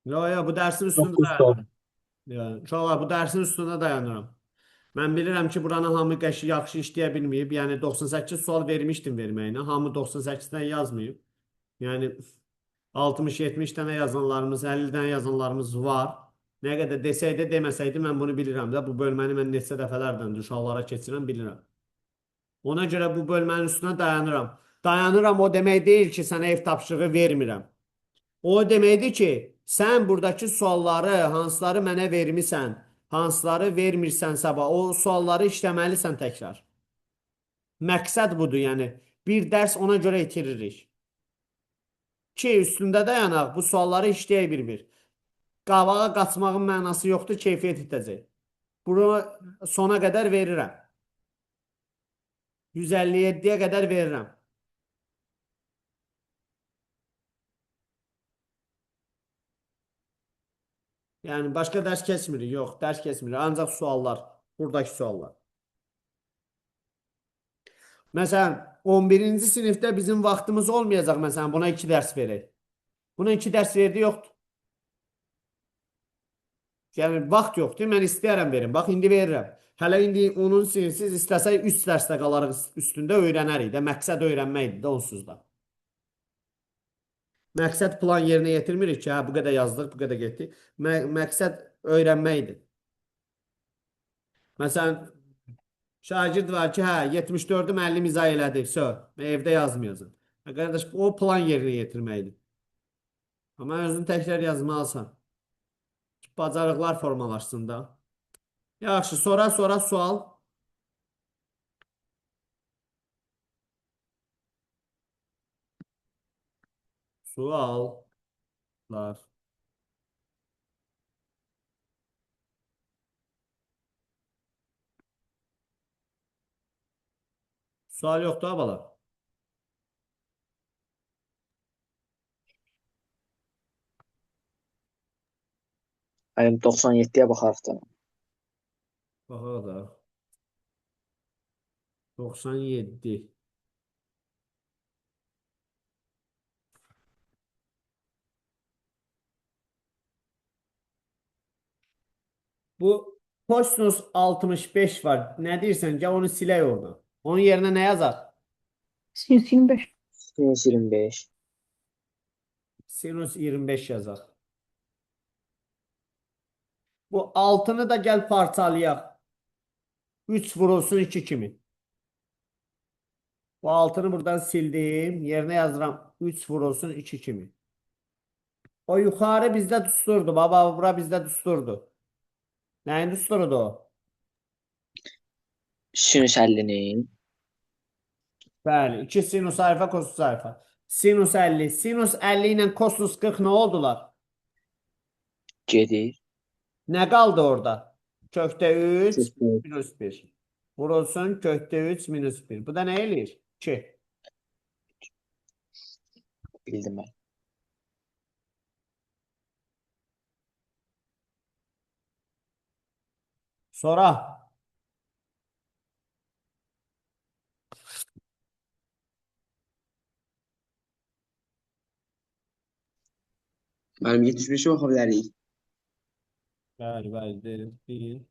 Ya, bu dərsin üstündə 9 sual. dayanıram. Uşaqlar, bu dərsin üstündə dayanıram. Mən bilirəm ki, buranı hamı yaxşı işləyə bilməyib. Yəni 98 sual vermişdim verməyinə. Hamı 98-dən yazmayıb. Yəni 60-70 dənə yazanlarımız, 50 dənə yazanlarımız var. Nə qədər desəydi, deməsəydi mən bunu bilirəm də. Bu bölməni mən neçə dəfələrdən uşaqlara keçirəm, bilirəm. Ona görə bu bölmənin üstünə dayanıram. Dayanıram o demək deyil ki, sənə ev tapşırığı vermirəm. O deməkdir ki, sən buradakı sualları, hansıları mənə vermisən, hansıları vermirsən sabah, o sualları işləməlisən təkrar. Məqsəd budur, yəni. Bir dərs ona görə itiririk. Ki, üstündə dayanaq, bu sualları işləyək bir-bir. Qabağa qaçmağın mənası yoxdur, keyfiyyət itəcək. Bunu sona qədər verirəm. 157-yə qədər verirəm. Yəni, başqa dərs keçmirik. Yox, dərs keçmirik. Ancaq suallar. Buradakı suallar. Məsələn, 11-ci sinifdə bizim vaxtımız olmayacaq. Məsələn, buna 2 dərs verək. Buna 2 dərs verdi, yoxdur. Yəni, vaxt yoxdur. Mən istəyərəm verim. Bax, indi verirəm. Hələ indi onun sinirsiz istəsək 3 dərsdə qalarıq üstündə öyrənərik də. Məqsəd öyrənməkdir də onsuz da. Məqsəd plan yerinə yetirmirik ki, hə, bu qədər yazdıq, bu qədər getdik. Məqsəd öyrənməkdir. Məsələn, şagird var ki, hə, 74-ü müəllim izah elədi. Evdə yazmayacaq. Qardaş, o plan yerinə yetirməkdir. Amma özün təkrar yazmalısan. Bacarıqlar formalaşsın da. Yaxşı, sonra sual. Suallar. Sual yoxdur, ha, bala. Müəllim 97-yə baxarıq da. Baxa da. 97. Bu kosinus 65 var. Nə deyirsən? Gəl onu silək oradan. Onun yerinə nə yazaq? Sinüs 25. Sinüs 25. Sinus 25 yazaq. Bu 6-nı da gəl parçalayaq. 3 vurulsun 2 kimi. Bu 6-nı buradan sildim. Yerinə yazıram 3 vurulsun 2 kimi. O yuxarı bizdə düsturdu. Baba, bura bizdə düsturdu. Nəyin üstüdür o? Sinüs 50-nin Bəli, 2 sinus alfa kosinus alfa. Sinus 50. Sinus 50 ilə kosinus 40 nə oldular? gedir. Nə qaldı orada? Kökdə 3 Kökdə minus 1. Vurulsun kökdə 3 minus 1. Bu da nə eləyir? 2. bildim mən. Sonra Müəllim 75-i oxa bilərik. bəli, bəli, deyin.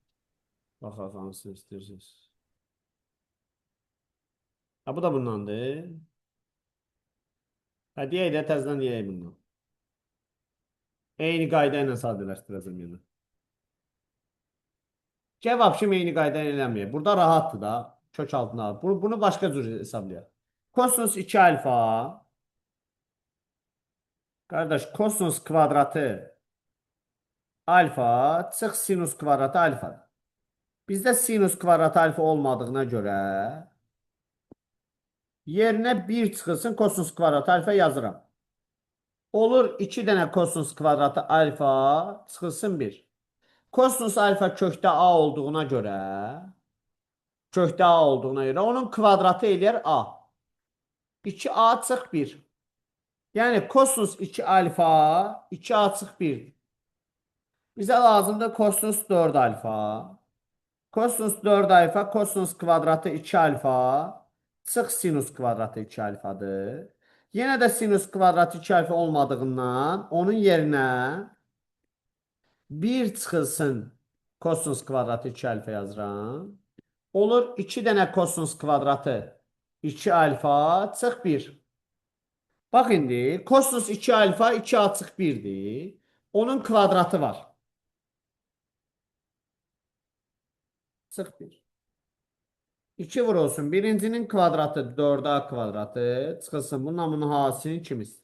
Baxaq hansını istəyirsiniz. Ha, bu da bundandır. Ha, deyək də təzədən deyək bundan. Eyni qayda ilə sadələşdirəcəm yəni. Cavab şimdi eyni qayda ilə eləməyək. Burada rahatdır da. Kök altına al. Bunu başqa cür hesablayaq. Kosinus 2 alfa. Qardaş, kosinus kvadratı alfa çıx sinus kvadratı alfa. Bizdə sinus kvadratı alfa olmadığına görə yerinə 1 çıxılsın kosinus kvadratı alfa yazıram. Olur 2 dənə kosinus kvadratı alfa çıxılsın 1. Kosinus alfa kökdə A olduğuna görə onun kvadratı eləyər A. 2A çıx 1. Yəni kosinus 2 alfa 2A çıx 1. Bizə lazımdır kosinus 4 alfa. Kosinus 4 alfa kosinus kvadratı 2 alfa çıx sinus kvadratı 2 alfadır. Yenə də sinus kvadratı 2 alfa olmadığından onun yerinə 1 çıxılsın kosinus kvadratı 2 alfa yazıram. Olur 2 dənə kosinus kvadratı 2 alfa çıx 1. Bax indi kosinus 2 alfa 2a çıx 1'dir. Onun kvadratı var. Çıx 1. 2 vurulsun. Birincinin kvadratı 4a kvadratı. Çıxılsın. Bununla bunun hasini ikimiz.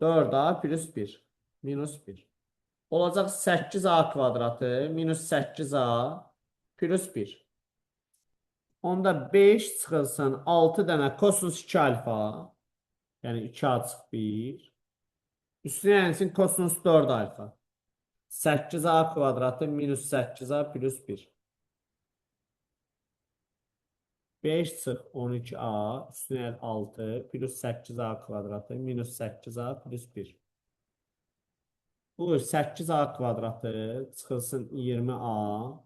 4a plus 1. Minus 1. Olacaq 8a kvadratı. Minus 8a plus 1. Onda 5 çıxılsın. 6 dənə kosinus 2 alfa. Yəni 2a çıx 1. Üstünə yensin kosinus 4 alfa. 8a kvadratı minus 8a plus 1. 5 çıx 12a üstünə 6 plus 8a kvadratı minus 8a plus 1. Bu 8a kvadratı çıxılsın 20a.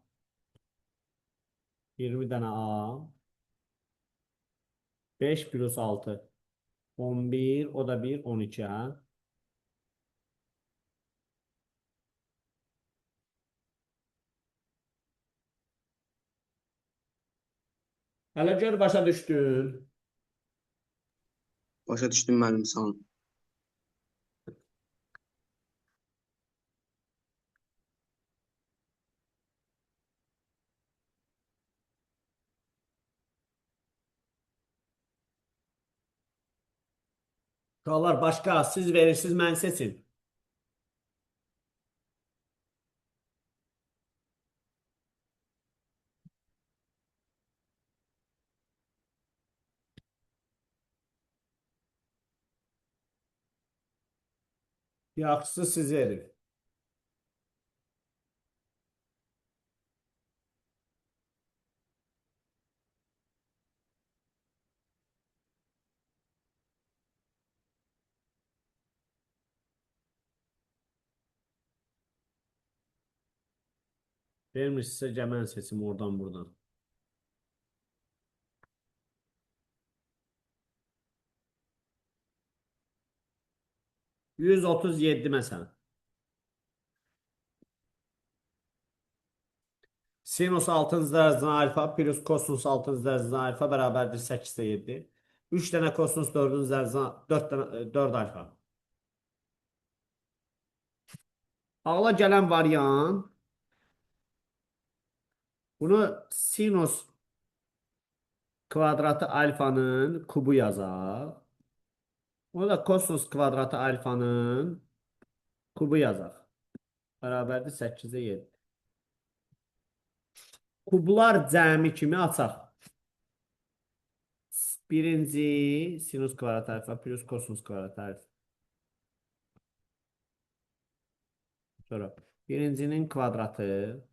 20 dənə a. 5 plus 6. 11 o da 1 12 ha. Hələ gör başa düşdün. Başa düşdüm müəllim, sağ olun. Uşaqlar başqa siz verirsiniz mən seçin. Yaxşısı siz verin. Vermişsə gəmən seçim oradan buradan. 137 məsələn. Sinus 6-cı dərəcədən alfa plus kosinus 6-cı dərəcədən alfa bərabərdir 8-də 7. 3 dənə kosinus 4-cü dərəcədən 4 alfa. Ağla gələn variant bunu sinus kvadratı alfanın kubu yazaq. Bunu da kosinus kvadratı alfanın kubu yazaq. Bərabərdir 8-də 7. Kublar cəmi kimi açaq. Birinci sinus kvadrat alfa plus kosinus kvadrat alfa. Sonra birincinin kvadratı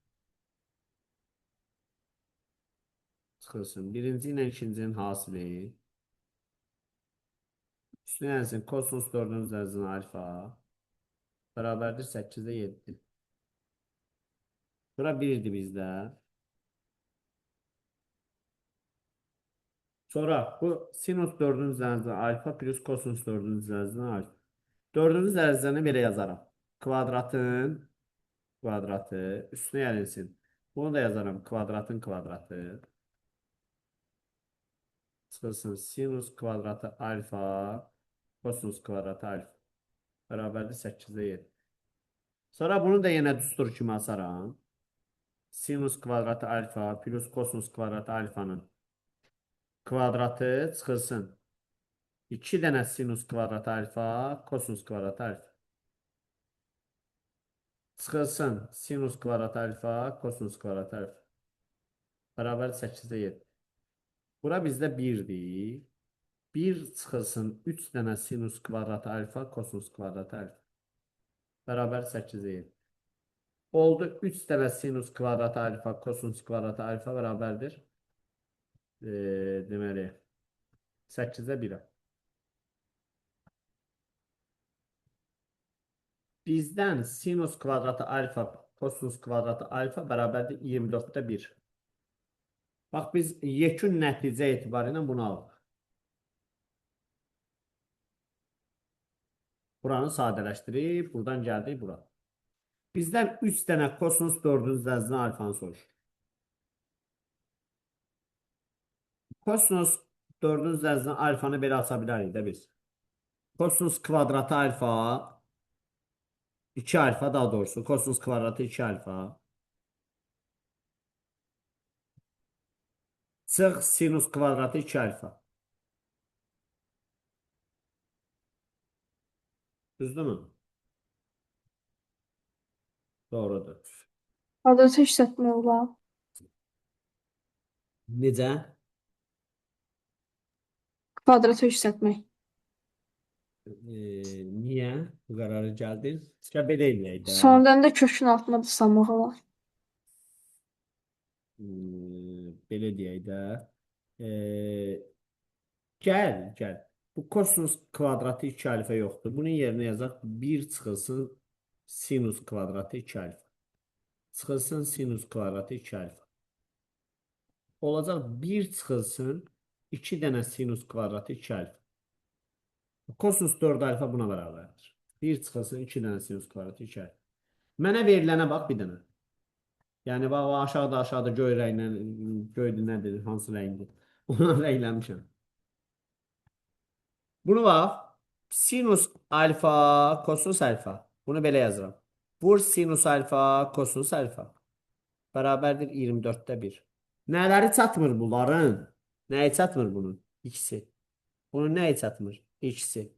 çıxılsın. Birinci ilə ikincinin hasili. Üstünə yazın kosinus 4-ün üzərinə alfa bərabərdir 8-də 7. Bura 1'dir bizdə. Sonra bu sinus 4'ün üzərinə alfa plus kosinus 4'ün üzərinə alfa. 4'ün üzərinə belə yazaram. Kvadratın kvadratı üstünə gəlinsin. Bunu da yazaram. Kvadratın kvadratı. Çıxılsın. Sinus kvadratı alfa kosinus kvadratı alfa bərabərdir 8'də 7. Sonra bunu da yenə düstur kimi asaram. Sinus kvadratı alfa plus kosinus kvadratı alfanın kvadratı çıxılsın. 2 dənə sinus kvadratı alfa kosinus kvadratı alfa. Çıxılsın. Sinus kvadratı alfa kosinus kvadratı alfa bərabər 8'də 7. Bura bizdə 1'dir. 1 çıxılsın 3 dənə sinus kvadratı alfa kosinus kvadratı alfa bərabər 8'də 7. Oldu 3 dənə sinus kvadratı alfa kosinus kvadratı alfa bərabərdir. Deməli 8'də 1'ə. Bizdən sinus kvadratı alfa kosinus kvadratı alfa bərabərdir 24'də 1. Bax biz yekun nəticə etibarı ilə bunu alırıq. Buranı sadələşdirib, buradan gəldik bura. Bizdən 3 dənə kosinus 4'ün üzərinə alfanı soruşur. Kosinus 4'ün üzərinə alfanı belə aça bilərik də biz. Kosinus kvadratı alfa 2 alfa daha doğrusu. Kosinus kvadratı 2 alfa. Çıx sinus kvadratı 2 alfa. Düzdürmü? Doğrudur. Kvadratı işlətmək olar. Necə? Kvadratı işlətmək. Niyə bu qərara gəldin? Çıxə belə eləyək də. Sonradan da kökün altına da salmaq olar. Belə deyək də. Gəl. Bu kosinus kvadratı 2 alfa yoxdur. Bunun yerinə yazaq 1 çıxılsın sinus kvadratı 2 alfa. Çıxılsın sinus kvadratı 2 alfa. Olacaq 1 çıxılsın 2 dənə sinus kvadratı 2 alfa. Kosinus 4 alfa buna bərabərdir. 1 çıxılsın 2 dənə sinus kvadratı 2 alfa. Mənə verilənə bax bir dənə. Yəni bax o aşağıda göy rənglə göydü nədir, hansı rəngdir? Onu rəngləmişəm. Bunu bax sinus alfa kosinus alfa. Bunu belə yazıram. Vur sinus alfa kosinus alfa bərabərdir 24'də 1. Nələri çatmır bunların? Nəyi çatmır bunun? İkisi. Bunun nəyi çatmır? İkisi.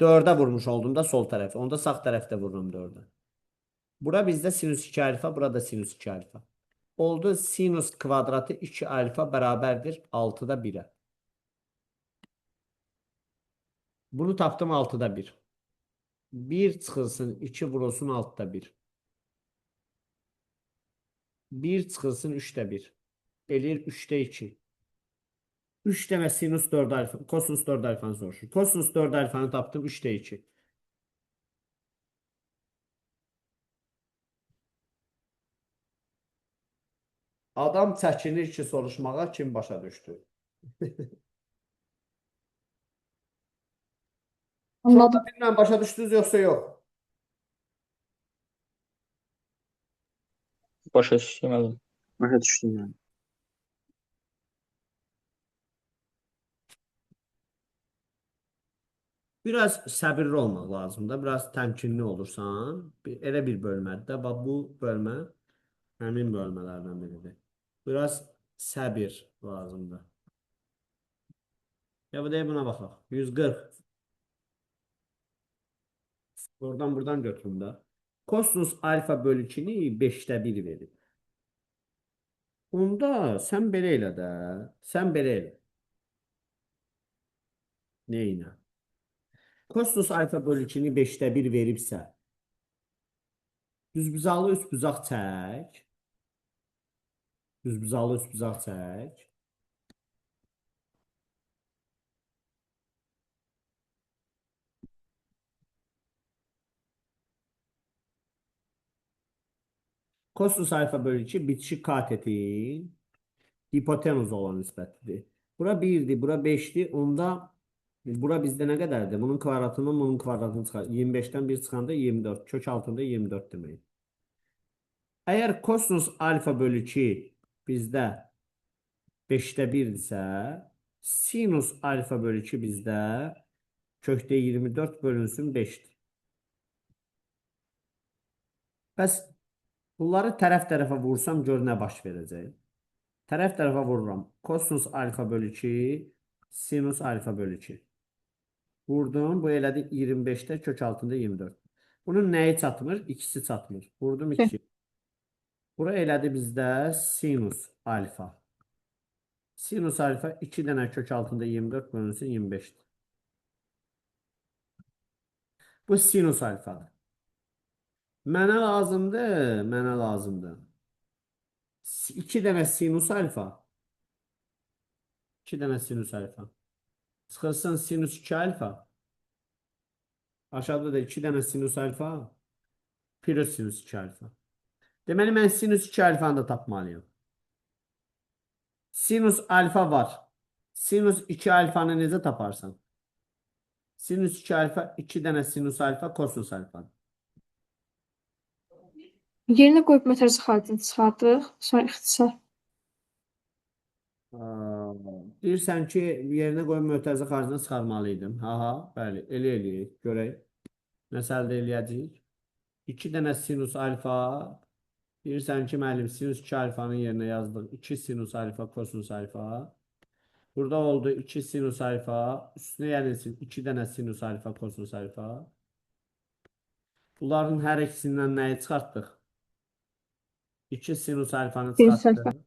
4'ə vurmuş oldum da sol tərəfi. Onda sağ tərəfdə vururum 4'ə. Bura bizdə sinus 2 alfa, burada sinus 2 alfa. Oldu sinus kvadratı 2 alfa bərabərdir 6'da 1'ə. Bunu tapdım 6'da 1. 1 çıxılsın 2 vurulsun 6'da 1. 1 çıxılsın 3'də 1. Eləyir 3'də 2. 3 dənə sinus 4 alfa, kosinus 4 alfanı soruşur. Kosinus 4 alfanı tapdım 3'də 2. Adam çəkinir ki, soruşmağa kim başa düşdü? Anladım. Bilməm başa düşdünüz yoxsa yox? Başa düşmədim. Başa düşdüm yəni. Biraz səbirli olmaq lazımdır. Biraz təmkinli olursan, elə bir bölmədir də. Bax bu bölmə həmin bölmələrdən biridir. Biraz səbir lazımdır. Ya bu da buna baxaq. 140. Buradan götürüm də. Kosinus alfa bölü 2'ni 5'də 1 verir. Onda sən belə elə də. Sən belə elə. Neyinə? Kosinus alfa bölü 2-ni 5-də 1 veribsə, düzbucaqlı üstbucaq çək. Düzbucaqlı üstbucaq çək. Kosinus alfa bölü 2 bitişik katetin hipotenuz olan nisbətidir. Bura 1'dir, bura 5'dir. Onda bura bizdə nə qədərdir? Bunun kvadratından bunun kvadratını çıxar. 25'dən 1 çıxanda 24. Kök altında 24 demək. Əgər kosinus alfa bölü 2 bizdə 5'də 1-dirsə, sinus alfa bölü 2 bizdə kökdə 24 bölünsün 5'dir. Bəs bunları tərəf-tərəfə vursam gör nə baş verəcək. Tərəf-tərəfə vururam. Kosinus alfa bölü 2, sinus alfa bölü 2. Vurdum, bu elədi 25'də kök altında 24. Bunun nəyi çatmır? İkisi çatmır. Vurdum 2. Bura elədi bizdə sinus alfa. Sinus alfa 2 dənə kök altında 24 bölünsün 25'dir. Bu sinus alfadır. Mənə lazımdır, mənə lazımdır. 2 dənə sinus alfa. 2 dənə sinus alfa. Çıxılsın sinus 2 alfa. Aşağıda da 2 dənə sinus alfa. Plus sinus 2 alfa. Deməli, mən sinus 2 alfanı da tapmalıyım. Sinus alfa var. Sinus 2 alfanı necə taparsan? Sinus 2 alfa 2 dənə sinus alfa kosinus alfa. Yerinə qoyub mötərizə xaritini çıxardıq. Sonra ixtisar. Deyirsən ki, yerinə qoyub mötərizə xaricini çıxarmalıydım. Aha, bəli, elə eləyək. Görək. Nəsə əldə eləyəcəyik. 2 dənə sinus alfa. Deyirsən ki, müəllim, sinus 2 alfanın yerinə yazdıq. 2 sinus alfa, kosinus alfa. Burada oldu 2 sinus alfa. Üstünə yenilsin 2 dənə sinus alfa, kosinus alfa. Bunların hər ikisindən nəyi çıxartdıq? 2 sinus alfanı çıxartdıq.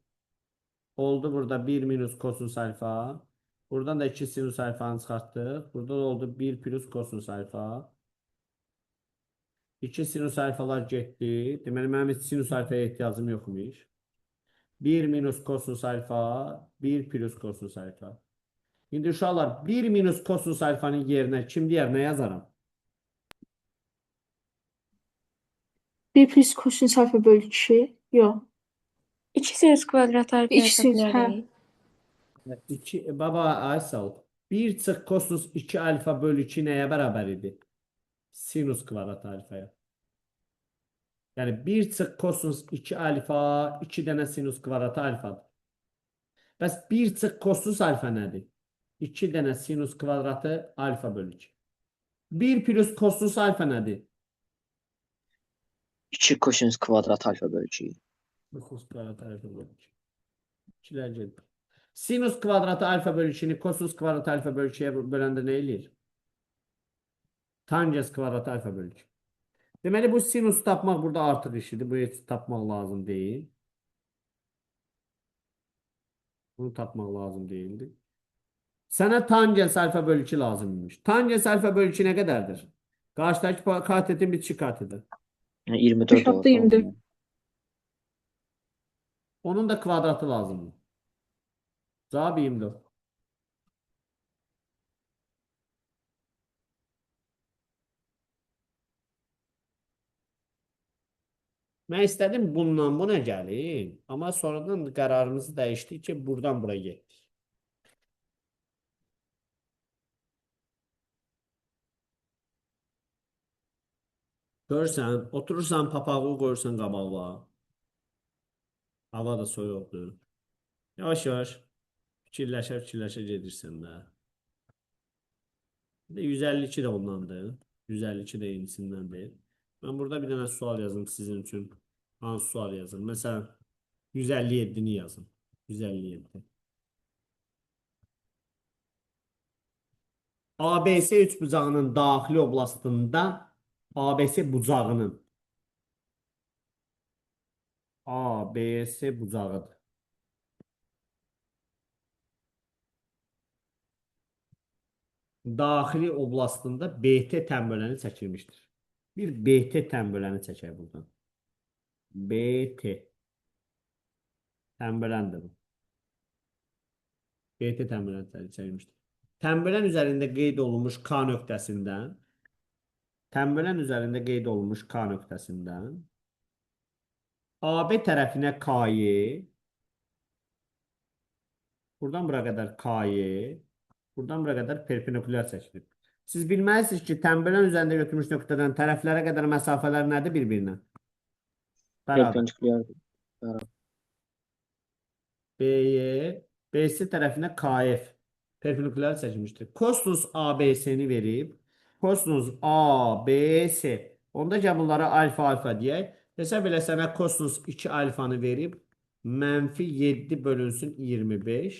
Oldu burada 1 minus kosinus alfa. Buradan da 2 sinus alfanı çıxartdıq. Burada da oldu 1 plus kosinus alfa. 2 sinus alfalar getdi. Deməli, mənim heç sinus alfaya ehtiyacım yoxmuş. 1 minus kosinus alfa, 1 plus kosinus alfa. İndi uşaqlar 1 minus kosinus alfanın yerinə kim deyər, nə yazaram? 1 plus kosinus alfa bölü 2. Yox. 2 sinüs kvadrat alfa İki yaza sinüs, bilərik. 2, baba, Aysel. 1 çıx kosinus 2 alfa bölü 2 nəyə bərabər idi? Sinus kvadrat alfaya. Yəni 1 çıx kosinus 2 alfa, 2 dənə sinus kvadrat alfadır. Bəs 1 çıx kosinus alfa nədir? 2 dənə sinus kvadratı alfa bölü 2. 1 plus kosinus alfa nədir? 2 kosinus kvadrat alfa bölü 2. Kosinus kvadratı alfa bölü 2. İkilər gedir. Sinus kvadratı alfa bölü 2'ni kosinus kvadratı alfa bölü 2'ye böləndə nə eləyir? Tangens kvadratı alfa bölü 2. Deməli, bu sinus tapmaq burada artıq işidir. Bu heç tapmaq lazım deyil. Bunu tapmaq lazım değildi. Sənə tangens alfa bölü 2 lazımmış. Tangens alfa bölü 2 nə qədərdir? Qarşıdakı katetin bitişik katetidir. 24 Hesapta 24. Onun da kvadratı lazımdır. Cavab 24. Mən istədim bundan buna gəlim. Amma sonradan qərarımızı dəyişdik ki, buradan buraya getdik. Görürsən, oturursan, papağı qoyursan qabağa. Hava da soyuqdur. Yavaş-yavaş fikirləşə gedirsən də. 152 də ondandır. 152 də yenisindəndir. Mən burada bir dənə sual yazım sizin üçün. Hansı sual yazım? Məsələn, 157-ni yazın. 157. ABS üçbucağının daxili oblastında ABS bucağının ABS bucağıdır. daxili oblastında BT tənböləni çəkilmişdir. Bir BT tənböləni çəkək buradan. BT tənböləndir bu. BT tənböləni çəkilmişdir. Tənbölən üzərində qeyd olunmuş K nöqtəsindən AB tərəfinə KY, buradan bura qədər KY, buradan bura qədər perpendikulyar çəkilir. Siz bilməlisiniz ki, tənbölən üzərində götürmüş nöqtədən tərəflərə qədər məsafələr nədir bir-birinə? Bərabər. Perpendikulyar. BY, BC tərəfinə KF perpendikulyar çəkilmişdir. Kosinus ABC-ni verib, kosinus ABC, onda gəl bunlara alfa deyək. Hesab elə sənə kosinus 2 alfanı verib, -7 bölünsün 25.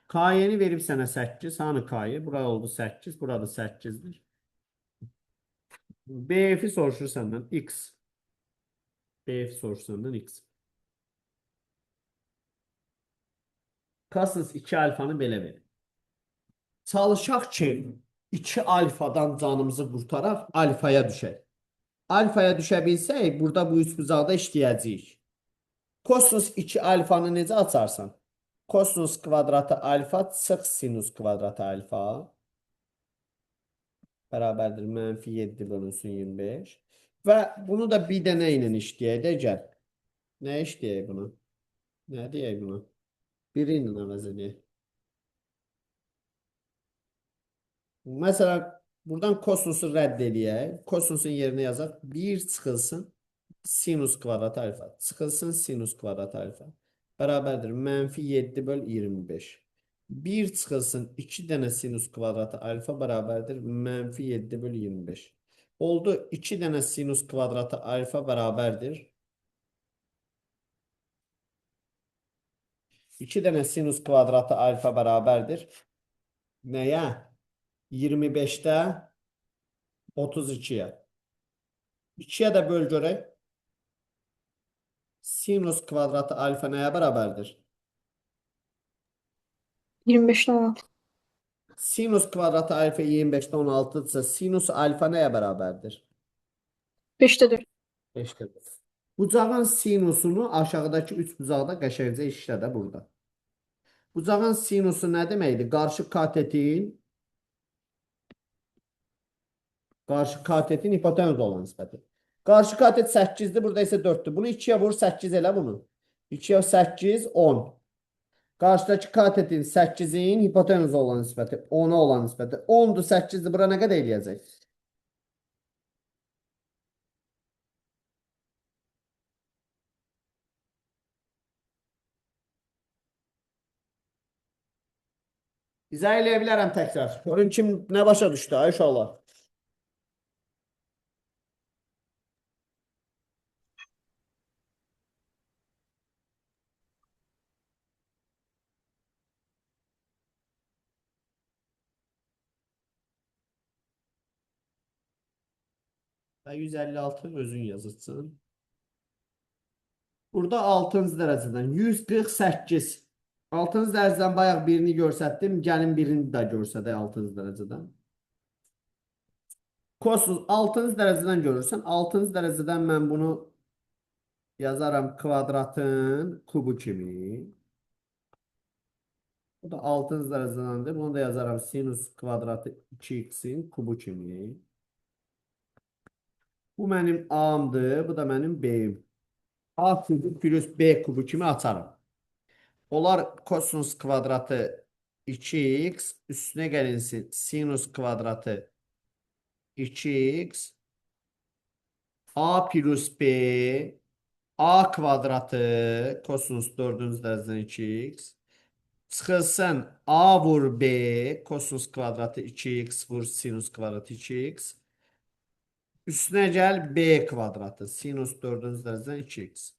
K'ni verib sənə 8, hanı K'yı? Burada oldu 8, burada 8'dir. BF'i soruşur səndən X. BF soruşur səndən X. Kosinus 2 alfanı belə verir. Çalışaq ki, 2 alfadan canımızı qurtaraq, alfaya düşək. Alfaya düşə bilsək, burada bu üçbucaqda işləyəcəyik. Kosinus 2 alfanı necə açarsan? Kosinus kvadratı alfa çıx sinus kvadratı alfa bərabərdir -7 bölünsün 25. Və bunu da bir dənə ilə işləyək də gəl. Nə işləyək bunu? Nə deyək bunu? Biri ilə əvəz edək. Məsələn, buradan kosinusu rədd eləyək. Kosinusun yerinə yazaq. 1 çıxılsın sinus kvadratı alfa. Çıxılsın sinus kvadratı alfa. Bərabərdir. -7 böl 25. 1 çıxılsın 2 dənə sinus kvadratı alfa bərabərdir. -7 böl 25. Oldu 2 dənə sinus kvadratı alfa bərabərdir. 2 dənə sinus kvadratı alfa bərabərdir. Nəyə? 25'də 32'ye. 2'ye də böl görək. Sinus kvadratı alfa nəyə bərabərdir? 25'ten 16. Sinus kvadratı alfa 25'də 16'dırsa sinus alfa nəyə bərabərdir? 5'te 4. 5'də 4. Bucağın sinusunu aşağıdakı üç bucaqda qəşəngcə işlədə burada. Bucağın sinusu nə deməkdir? Qarşı katetin hipotenüs olan nisbəti. Qarşı katet 8'dir, burada isə 4'dür. Bunu 2'ye vur, 8 elə bunu. 2'ye 8, 10. Qarşıdakı katetin 8'in hipotenüs olan nisbəti, 10'a olan nisbəti. 10'dur, 8'dir, bura nə qədər eləyəcək? İzah eləyə bilərəm təkrar. Görün kim nə başa düşdü, ay uşaqlar. Və 156 özün yazırsın. Burada 6-cı dərəcədən 148. 6-cı dərəcədən bayaq birini görsətdim. Gəlin birini də görsədək 6-cı dərəcədən. Kosinus 6-cı dərəcədən görürsən. 6-cı dərəcədən mən bunu yazaram kvadratın kubu kimi. Bu da 6-cı dərəcədəndir. Bunu da yazaram sinus kvadratı 2x'in kubu kimi. Bu mənim A'mdır. Bu da mənim B'im. A kubu plus B kubu kimi açarım. Onlar kosinus kvadratı 2x üstüne gelinsin sinus kvadratı 2x A plus B A kvadratı kosinus 4-cü dərəcədən 2x çıxılsın A vur B kosinus kvadratı 2x vur sinus kvadratı 2x üstüne gel B kvadratı sinus 4-cü dərəcədən 2x.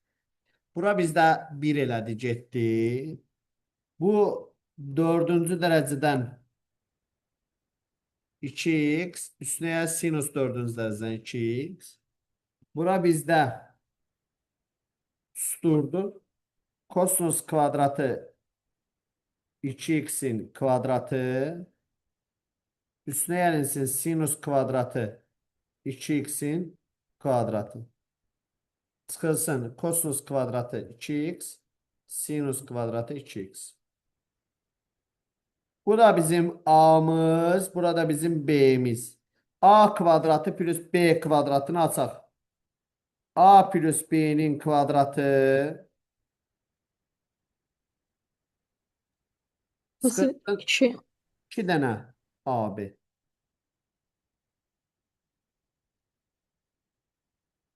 Bura bizdə 1 elədi, getdi. Bu 4-cü dərəcədən 2x, üstünə sinus 4-cü dərəcədən 2x. Bura bizdə susturdu. Kosinus kvadratı 2x'in kvadratı Üstünə gəlinsin sinus kvadratı 2x'in kvadratı. Çıxılsın kosinus kvadratı 2x, sinus kvadratı 2x. Bu da bizim a'mız, burada bizim b'miz. A kvadratı plus b kvadratını açaq. A plus b'nin kvadratı Nasıl çıxılsın 2? 2 dənə AB.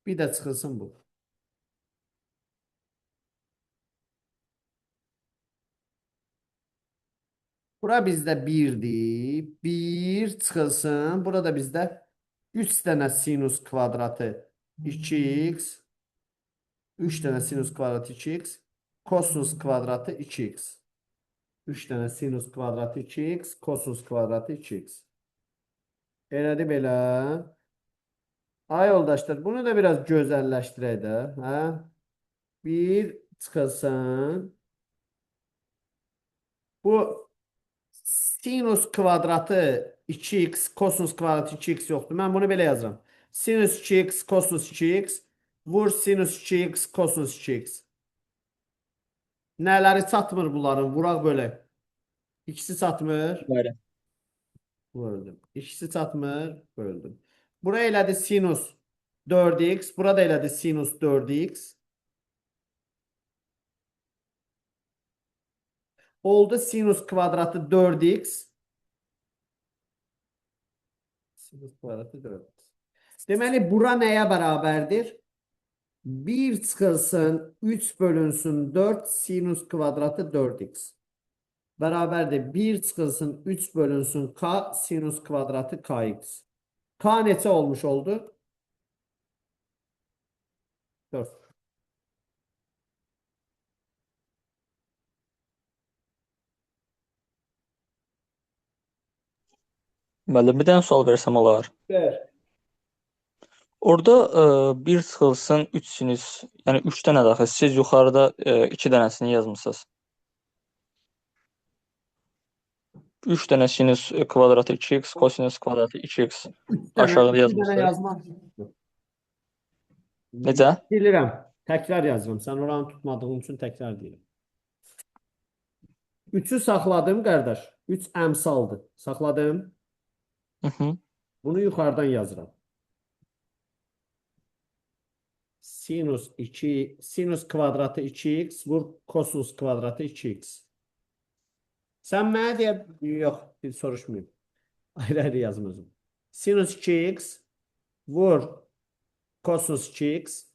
Bir də çıxılsın bu. Bura bizdə 1'dir. 1 çıxılsın. Burada bizdə 3 dənə sinus kvadratı 2x. 3 dənə sinus kvadratı 2x. Kosinus kvadratı 2x. 3 dənə sinus kvadratı 2x. Kosinus kvadratı 2x. Elədi belə. Ay yoldaşlar, bunu da biraz gözəlləşdirək də. Hə? 1 çıxılsın. Bu sinus kvadratı 2x, kosinus kvadratı 2x yoxdur. Mən bunu belə yazıram. Sinus 2x, kosinus 2x. Vur sinus 2x, kosinus 2x. Nələri çatmır bunların? Vuraq belə. İkisi çatmır. Böyle. Böldüm. İkisi çatmır. Böldüm. Buraya elədi sinus 4x. Burada elədi sinus 4x. Oldu sinus kvadratı 4x. Sinus kvadratı 4x. Deməli, bura nəyə bərabərdir? 1 çıxılsın, 3 bölünsün 4 sinus kvadratı 4x. Bərabərdir 1 çıxılsın, 3 bölünsün k sinus kvadratı kx. K neçə olmuş oldu? 4. Müəllim, bir dənə sual versəm olar. Ver. Orada 1 çıxılsın 3 sinüs, yəni 3 dənə daxil. Siz yuxarıda 2 dənəsini yazmısınız. 3 dənə sinüs kvadratı 2x, kosinüs kvadratı 2x aşağıda yazmısınız. Yazmaq. Necə? Bilirəm. Təkrar yazıram. Sən oranı tutmadığın üçün təkrar deyirəm. 3'ü saxladım qardaş. 3 əmsaldır. Saxladım. Hı. Bunu yuxarıdan yazıram. Sinus 2, sinus kvadratı 2x vur kosinus kvadratı 2x. Sən mənə deyə, yox, bir soruşmayayım. Ayrı-ayrı yazım özüm. Sinus 2x vur kosinus 2x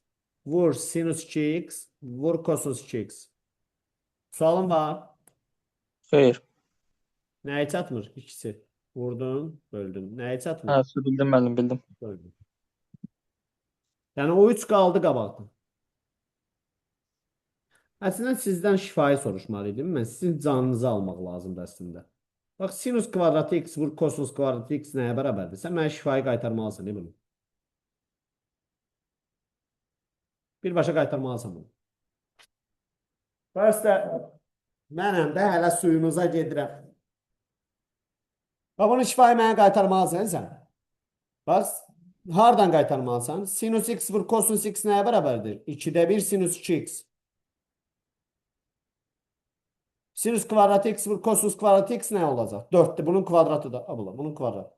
vur sinus 2x vur kosinus 2x. Sualın var. Xeyr. Nəyə çatmır? İkisi. Vurdun, böldün. Nəyə çatmır? Hə, bildim müəllim, bildim. Böldün. Yəni o 3 qaldı qabaqda. Əslində sizdən şifahi soruşmalıydım. Mən sizin canınızı almaq lazımdır əslində. Bax, sinus kvadratı x vur kosinus kvadratı x nəyə bərabərdir? Sən mənə şifahi qaytarmalısan, değil mi? Birbaşa qaytarmalısan bunu. Bəs də mənəm də hələ suyunuza gedirəm. Bax, bunu şifahi mənə qaytarmalısan sən. Bax, hardan qaytarmalısan? Sinus x vur kosinus x nəyə bərabərdir? 2'də 1 sinus 2x. Sinus kvadratı x vur kosinus kvadratı x nə olacaq? 4'dür. Bunun kvadratı da. Abla, bunun kvadratı.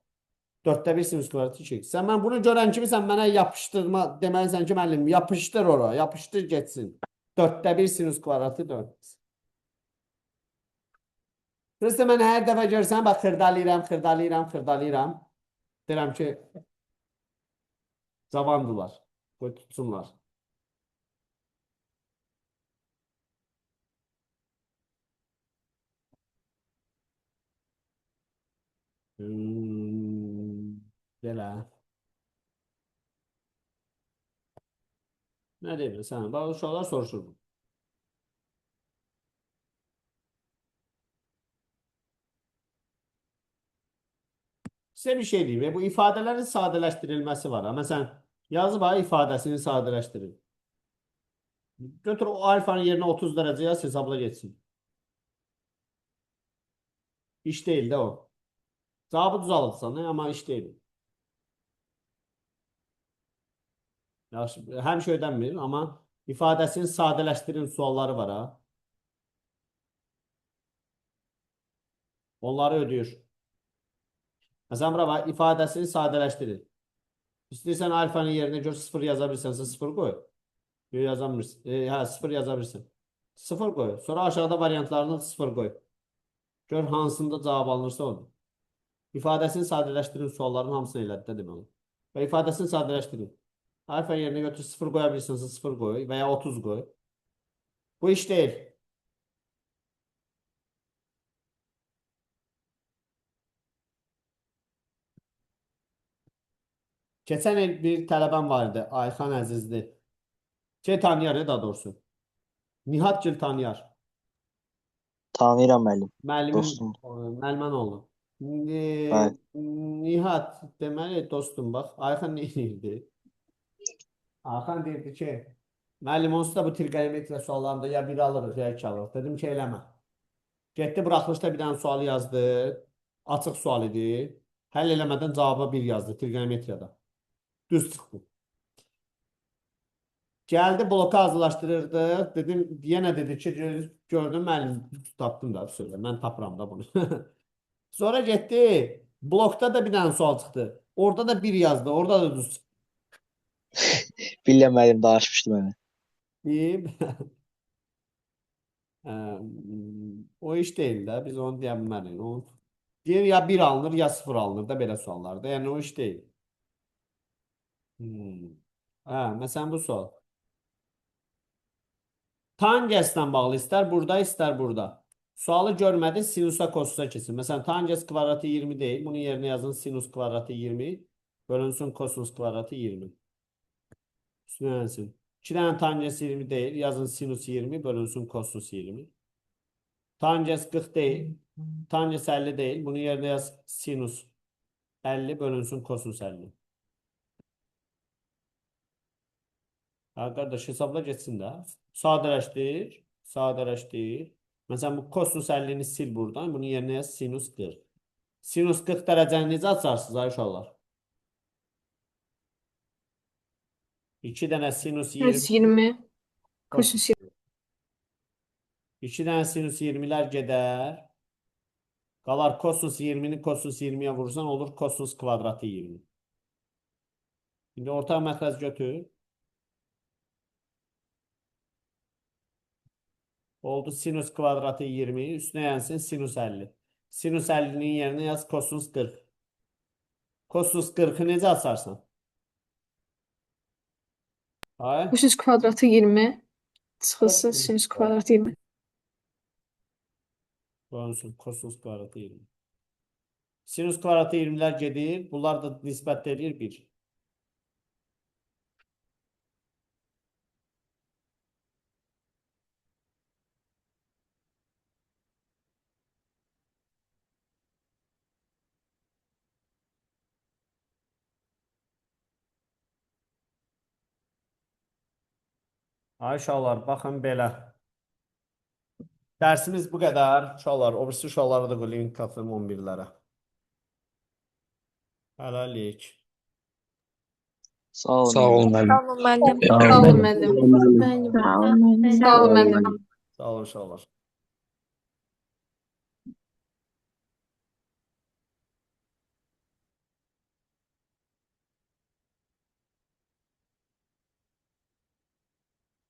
4'də 1 sinus kvadratı 2x. Sən mən bunu görən kimi sən mənə yapışdırma deməlisən ki, müəllim, yapışdır ora, yapışdır getsin. 4'də 1 sinus kvadratı 4x. Prosta mən hər dəfə görsən, bax, xırdalayıram. Deyirəm ki, cavandılar. Qoy tutsunlar. Belə. Nə deyirsən? Bax, uşaqlar soruşur. Size bir şey diyeyim. Bu ifadelerin sadeleştirilmesi var. Ama sen yazı var ifadesini sadeleştirin. Götür o alfanın yerine 30 derece yaz hesapla geçsin. İş değil de o. Cavabı düz alıbsan, amma iş deyil. Yaxşı, həmişə ödənmir, amma ifadəsini sadələşdirin sualları var ha. Onları ödəyir. Məsələn, bura var, ifadəsini sadələşdirin. İstəyirsən alfanın yerinə gör 0 yaza bilirsənsə 0 qoy. Yox, yazamırsan. Hə, 0 yaza bilirsən. 0 qoy. Sonra aşağıda variantlarını 0 qoy. Gör hansında cavab alınırsa onu. İfadəsini sadələşdirin sualların hamısını elədi də deməli. Və ifadəsini sadələşdirin. Alfa yerinə götür 0 qoya bilirsənsə 0 qoy və ya 30 qoy. Bu iş deyil. Keçən il bir tələbəm var idi, Ayxan Əzizli. Tanıyar daha doğrusu. Nihatgil tanıyar. Tanıyıram müəllim. Müəllimin Dostum. müəllimən oğlu. Bəli. Nihat deməli dostum bax. Ayxan nə edirdi? Ayxan deyirdi ki, müəllim onsuz da bu trigonometriya suallarında ya biri alırıq ya iki alırıq. Dedim ki, eləmə. Getdi buraxılışda bir dənə sual yazdı. Açıq sual idi. Həll eləmədən cavaba 1 yazdı trigonometriyada. Düz çıxdı. Gəldi bloka hazırlaşdırırdıq. Dedim, yenə dedi ki, gördüm müəllim tapdım da söyle. Mən tapıram da bunu. Sonra getdi. Blokda da bir dənə sual çıxdı. Orada da 1 yazdı. Orada da düz çıxdı. Billə müəllim danışmışdı mənə. Deyib. O iş deyil də. Biz onu deyə bilmərik. Deyir ya 1 alınır ya 0 alınır da belə suallarda. Yəni o iş deyil. Məsələn bu sual. Tangeslə bağlı istər burada, istər burada. Sualı görmədi, sinusa kosusa keçin. Məsələn, tangens kvadratı 20 deyil. Bunun yerinə yazın sinus kvadratı 20. Bölünsün kosinus kvadratı 20. Üstünə yazın. 2 dənə tangens 20 deyil. Yazın sinus 20 bölünsün kosinus 20. Tangens 40 deyil. Tangens 50 deyil. Bunun yerinə yaz sinus 50 bölünsün kosinus 50. Qardaş hesabla geçsin də. Sadələşdir. Sadələşdir. Məsələn, bu kosinus 50-ni sil buradan. Bunun yerinə yaz sinus 40. Sinus 40 dərəcəni necə açarsınız ay uşaqlar? 2 dənə sinus 20. Sinus 20. Kosinus 20. 2 dənə sinus 20'lər gedər. Qalar kosinus 20'ni kosinus 20'yə vurursan olur kosinus kvadratı 20. İndi ortaq məxrəc götür. Oldu sinus kvadratı 20. Üstüne yansın sinus 50. Sinus 50'nin yerine yaz kosinus 40. Kosinus 40'ı necə açarsan? Ay. Kosinus kvadratı 20. Çıxılsın sinus kvadratı 20. Bölünsün kosinus kvadratı 20. Sinus kvadratı 20'lər gedir. Bunlar da nisbət edir 1. Ay uşaqlar, baxın belə. Dərsimiz bu qədər. Uşaqlar, o birisi uşaqları da link atın 11'lərə. Hələlik. Sağ olun. Sağ olun müəllim. Sağ olun müəllim. Sağ olun müəllim. Müəllim. Sağ olun müəllim. Sağ olun uşaqlar.